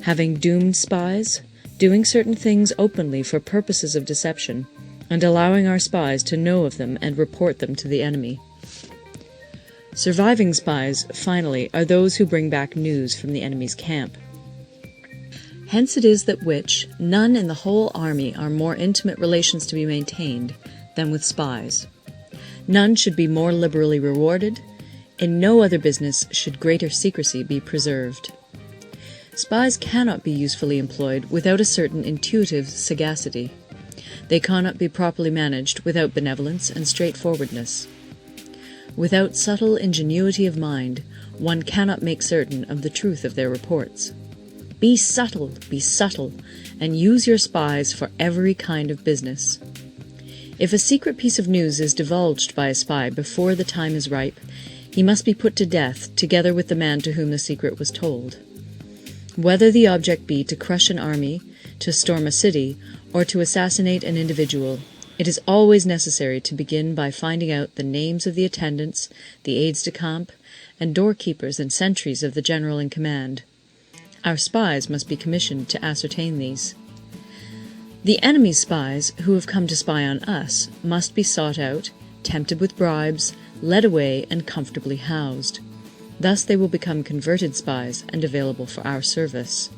Having doomed spies, doing certain things openly for purposes of deception, and allowing our spies to know of them and report them to the enemy. Surviving spies, finally, are those who bring back news from the enemy's camp. Hence it is that none in the whole army are more intimate relations to be maintained than with spies. None should be more liberally rewarded. In no other business should greater secrecy be preserved. Spies cannot be usefully employed without a certain intuitive sagacity. They cannot be properly managed without benevolence and straightforwardness. Without subtle ingenuity of mind, one cannot make certain of the truth of their reports. Be subtle, and use your spies for every kind of business. If a secret piece of news is divulged by a spy before the time is ripe, he must be put to death together with the man to whom the secret was told. Whether the object be to crush an army, to storm a city, or to assassinate an individual, it is always necessary to begin by finding out the names of the attendants, the aides-de-camp, and doorkeepers and sentries of the general in command. Our spies must be commissioned to ascertain these. The enemy's spies, who have come to spy on us, must be sought out, tempted with bribes, led away, and comfortably housed. Thus they will become converted spies and available for our service.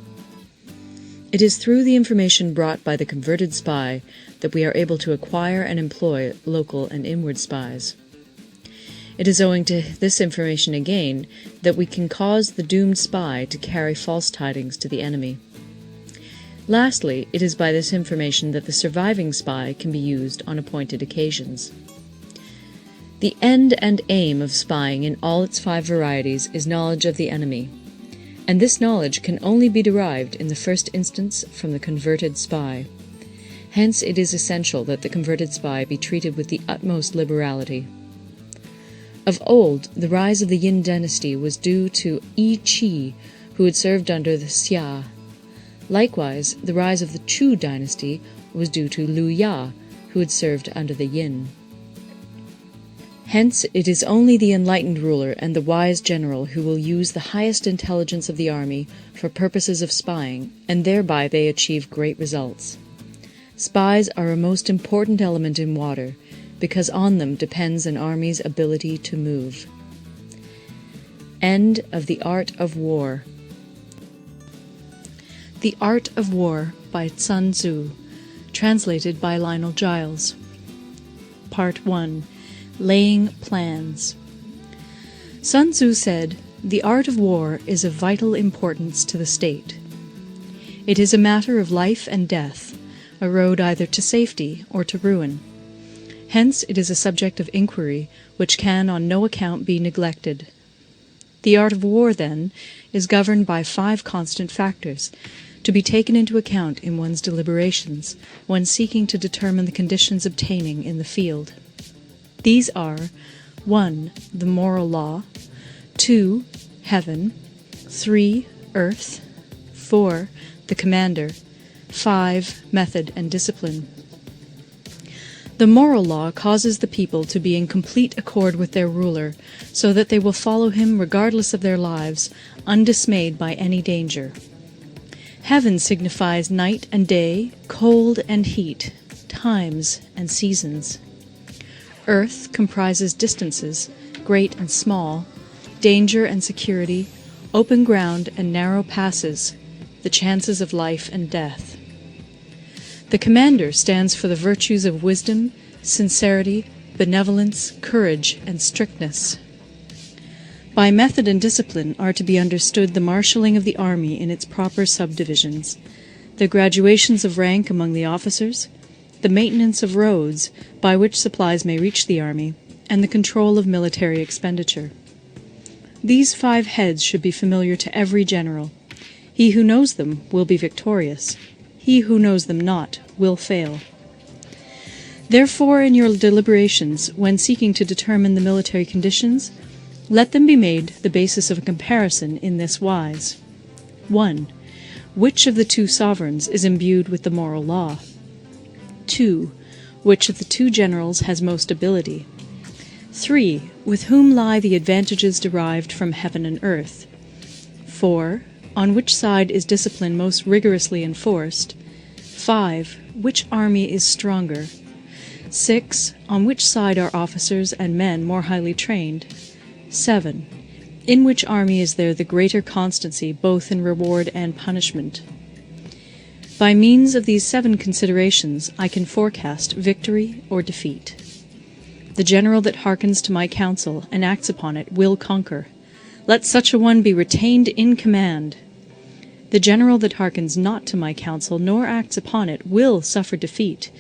It is through the information brought by the converted spy that we are able to acquire and employ local and inward spies. It is owing to this information again that we can cause the doomed spy to carry false tidings to the enemy. Lastly, it is by this information that the surviving spy can be used on appointed occasions. The end and aim of spying in all its 5 varieties is knowledge of the enemy, and this knowledge can only be derived in the first instance from the converted spy. Hence it is essential that the converted spy be treated with the utmost liberality. Of old, the rise of the Yin dynasty was due to Yi Qi, who had served under the Xia. Likewise, the rise of the Chu dynasty was due to Liu Ya, who had served under the Yin. Hence, it is only the enlightened ruler and the wise general who will use the highest intelligence of the army for purposes of spying, and thereby they achieve great results. Spies are a most important element in water, because on them depends an army's ability to move. End of The Art of War. The Art of War by Sun Tzu, translated by Lionel Giles. Part 1. Laying Plans. Sun Tzu said, "The art of war is of vital importance to the state. It is a matter of life and death, a road either to safety or to ruin. Hence it is a subject of inquiry which can on no account be neglected. The art of war, then, is governed by 5 constant factors, to be taken into account in one's deliberations when seeking to determine the conditions obtaining in the field. These are 1. The moral law, 2. Heaven, 3. Earth, 4. The commander, 5. Method and discipline. The moral law causes the people to be in complete accord with their ruler, so that they will follow him regardless of their lives, undismayed by any danger. Heaven signifies night and day, cold and heat, times and seasons. Earth comprises distances, great and small, danger and security, open ground and narrow passes, the chances of life and death. The commander stands for the virtues of wisdom, sincerity, benevolence, courage, and strictness. By method and discipline are to be understood the marshalling of the army in its proper subdivisions, the graduations of rank among the officers, the maintenance of roads by which supplies may reach the army, and the control of military expenditure. These 5 heads should be familiar to every general. He who knows them will be victorious. He who knows them not will fail. Therefore, in your deliberations, when seeking to determine the military conditions, let them be made the basis of a comparison in this wise. 1. Which of the 2 sovereigns is imbued with the moral law? 2. Which of the 2 generals has most ability? 3. With whom lie the advantages derived from heaven and earth? 4. On which side is discipline most rigorously enforced? 5. Which army is stronger? 6. On which side are officers and men more highly trained? 7. In which army is there the greater constancy both in reward and punishment? By means of these 7 considerations I can forecast victory or defeat. The general that hearkens to my counsel and acts upon it will conquer. Let such a one be retained in command. The general that hearkens not to my counsel nor acts upon it will suffer defeat.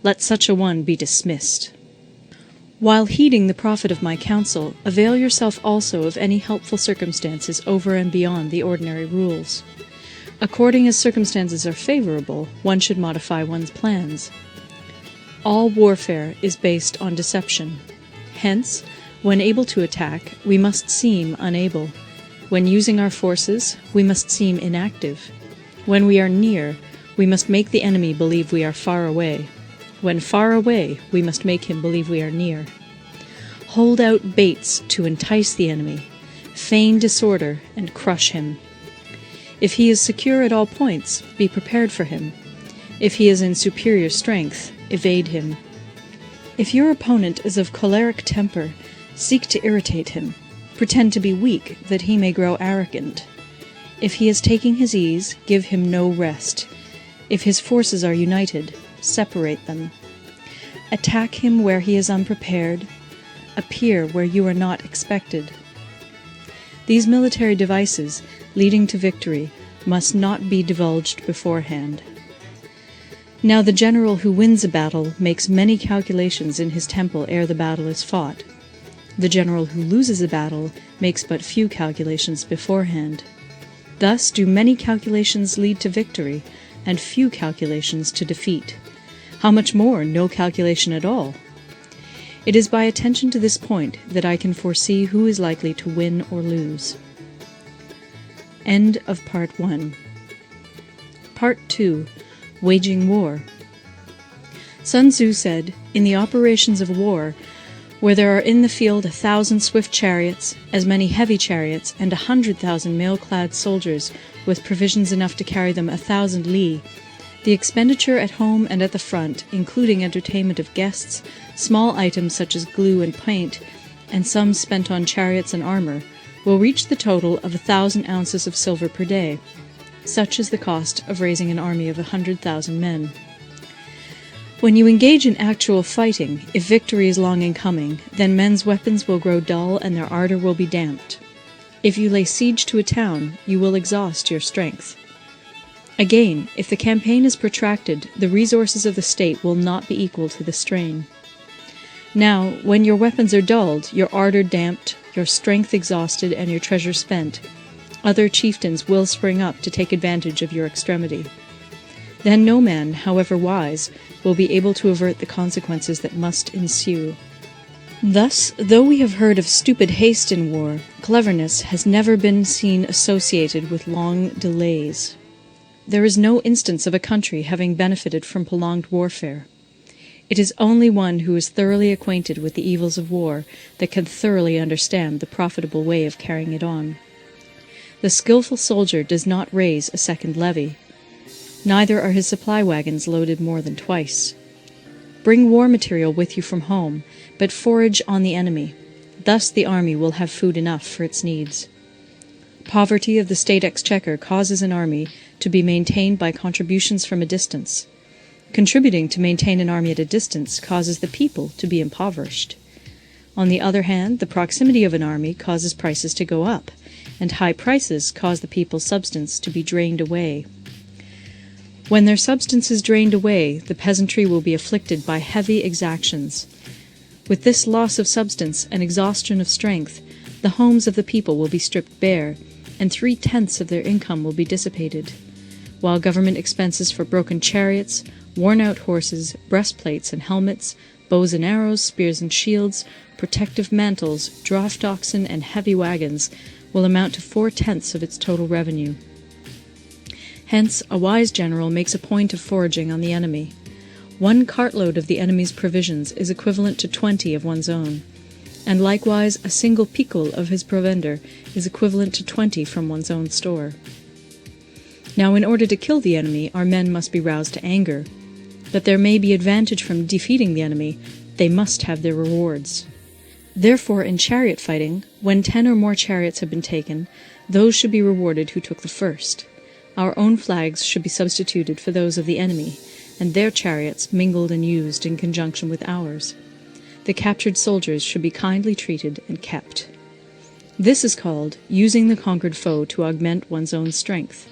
Let such a one be dismissed. While heeding the profit of my counsel, avail yourself also of any helpful circumstances over and beyond the ordinary rules. According as circumstances are favorable, one should modify one's plans. All warfare is based on deception. Hence, when able to attack, we must seem unable. When using our forces, we must seem inactive. When we are near, we must make the enemy believe we are far away. When far away, we must make him believe we are near. Hold out baits to entice the enemy, feign disorder, and crush him. If he is secure at all points, be prepared for him. If he is in superior strength, evade him. If your opponent is of choleric temper, seek to irritate him. Pretend to be weak, that he may grow arrogant. If he is taking his ease, give him no rest. If his forces are united, separate them. Attack him where he is unprepared. Appear where you are not expected. These military devices, leading to victory, must not be divulged beforehand. Now the general who wins a battle makes many calculations in his temple ere the battle is fought. The general who loses a battle makes but few calculations beforehand. Thus do many calculations lead to victory, and few calculations to defeat. How much more no calculation at all? It is by attention to this point that I can foresee who is likely to win or lose. End of Part 1. Part 2. Waging War. Sun Tzu said, "In the operations of war, where there are in the field 1,000 swift chariots, as many heavy chariots, and 100,000 mail-clad soldiers, with provisions enough to carry them 1,000 li, the expenditure at home and at the front, including entertainment of guests, small items such as glue and paint, and sums spent on chariots and armor, will reach the total of 1,000 ounces of silver per day. Such is the cost of raising an army of 100,000 men." When you engage in actual fighting, if victory is long in coming, then men's weapons will grow dull and their ardor will be damped. If you lay siege to a town, you will exhaust your strength. Again, if the campaign is protracted, the resources of the state will not be equal to the strain. Now, when your weapons are dulled, your ardor damped, your strength exhausted, and your treasure spent, other chieftains will spring up to take advantage of your extremity. Then no man, however wise, will be able to avert the consequences that must ensue. Thus, though we have heard of stupid haste in war, cleverness has never been seen associated with long delays. There is no instance of a country having benefited from prolonged warfare. It is only one who is thoroughly acquainted with the evils of war that can thoroughly understand the profitable way of carrying it on. The skilful soldier does not raise a second levy. Neither are his supply wagons loaded more than twice. Bring war material with you from home, but forage on the enemy. Thus the army will have food enough for its needs. Poverty of the state exchequer causes an army to be maintained by contributions from a distance. Contributing to maintain an army at a distance causes the people to be impoverished. On the other hand, the proximity of an army causes prices to go up, and high prices cause the people's substance to be drained away. When their substance is drained away, the peasantry will be afflicted by heavy exactions. With this loss of substance and exhaustion of strength, the homes of the people will be stripped bare, and 3/10 of their income will be dissipated, while government expenses for broken chariots, worn-out horses, breastplates and helmets, bows and arrows, spears and shields, protective mantles, draft oxen, and heavy wagons will amount to 4/10 of its total revenue. Hence, a wise general makes a point of foraging on the enemy. 1 cartload of the enemy's provisions is equivalent to 20 of one's own, and likewise a single picul of his provender is equivalent to 20 from one's own store. Now, in order to kill the enemy, our men must be roused to anger. But there may be advantage from defeating the enemy, they must have their rewards. Therefore, in chariot fighting, when 10 or more chariots have been taken, those should be rewarded who took the first. Our own flags should be substituted for those of the enemy, and their chariots mingled and used in conjunction with ours. The captured soldiers should be kindly treated and kept. This is called using the conquered foe to augment one's own strength.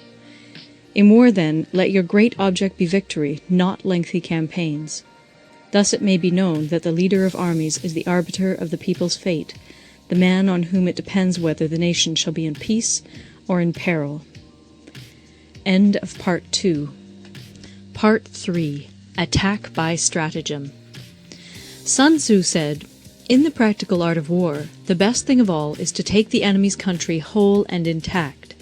In war, then, let your great object be victory, not lengthy campaigns. Thus it may be known that the leader of armies is the arbiter of the people's fate, the man on whom it depends whether the nation shall be in peace or in peril. End of Part 2. Part 3. Attack by Stratagem. Sun Tzu said, "In the practical art of war, the best thing of all is to take the enemy's country whole and intact.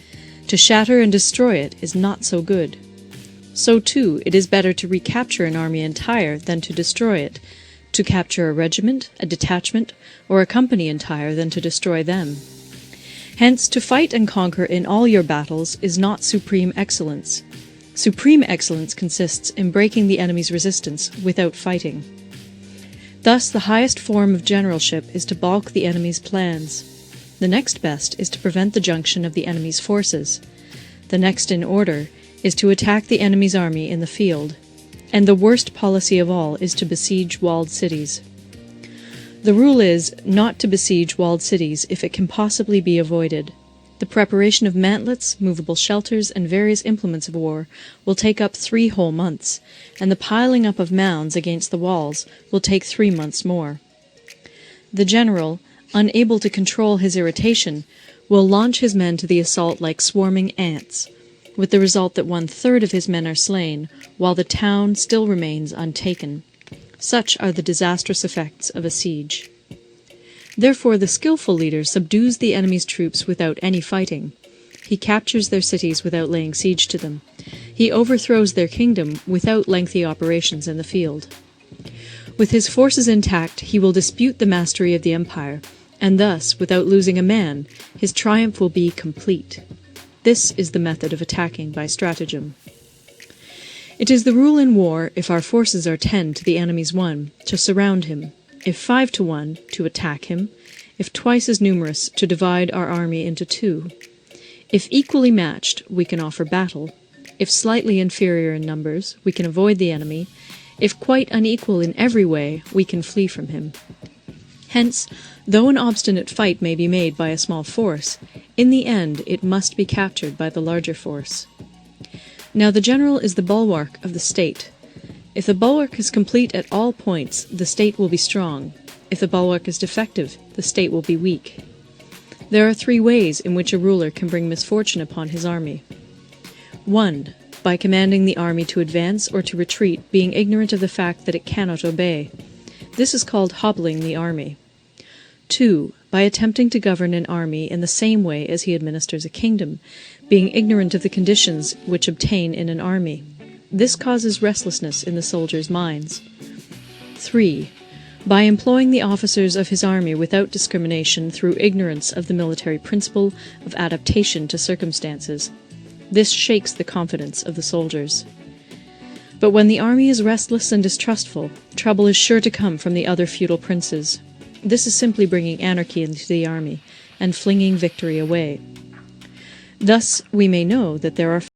To shatter and destroy it is not so good. So, too, it is better to recapture an army entire than to destroy it, to capture a regiment, a detachment, or a company entire than to destroy them. Hence, to fight and conquer in all your battles is not supreme excellence. Supreme excellence consists in breaking the enemy's resistance without fighting. Thus, the highest form of generalship is to balk the enemy's plans. The next best is to prevent the junction of the enemy's forces. The next in order is to attack the enemy's army in the field. And the worst policy of all is to besiege walled cities. The rule is not to besiege walled cities if it can possibly be avoided. The preparation of mantlets, movable shelters, and various implements of war will take up 3 whole months, and the piling up of mounds against the walls will take 3 months more. The general, unable to control his irritation, will launch his men to the assault like swarming ants, with the result that 1/3 of his men are slain, while the town still remains untaken. Such are the disastrous effects of a siege. Therefore the skilful leader subdues the enemy's troops without any fighting. He captures their cities without laying siege to them. He overthrows their kingdom without lengthy operations in the field. With his forces intact, he will dispute the mastery of the empire, and thus, without losing a man, his triumph will be complete. This is the method of attacking by stratagem. It is the rule in war, if our forces are 10 to the enemy's 1, to surround him; if 5 to 1, to attack him; if twice as numerous, to divide our army into 2. If equally matched, we can offer battle; if slightly inferior in numbers, we can avoid the enemy; if quite unequal in every way, we can flee from him. Hence, though an obstinate fight may be made by a small force, in the end it must be captured by the larger force. Now the general is the bulwark of the state. If the bulwark is complete at all points, the state will be strong. If the bulwark is defective, the state will be weak. There are 3 ways in which a ruler can bring misfortune upon his army. 1. By commanding the army to advance or to retreat, being ignorant of the fact that it cannot obey. This is called hobbling the army. 2. By attempting to govern an army in the same way as he administers a kingdom, being ignorant of the conditions which obtain in an army. This causes restlessness in the soldiers' minds. 3. By employing the officers of his army without discrimination through ignorance of the military principle of adaptation to circumstances. This shakes the confidence of the soldiers. But when the army is restless and distrustful, trouble is sure to come from the other feudal princes. This is simply bringing anarchy into the army, and flinging victory away. Thus we may know that there are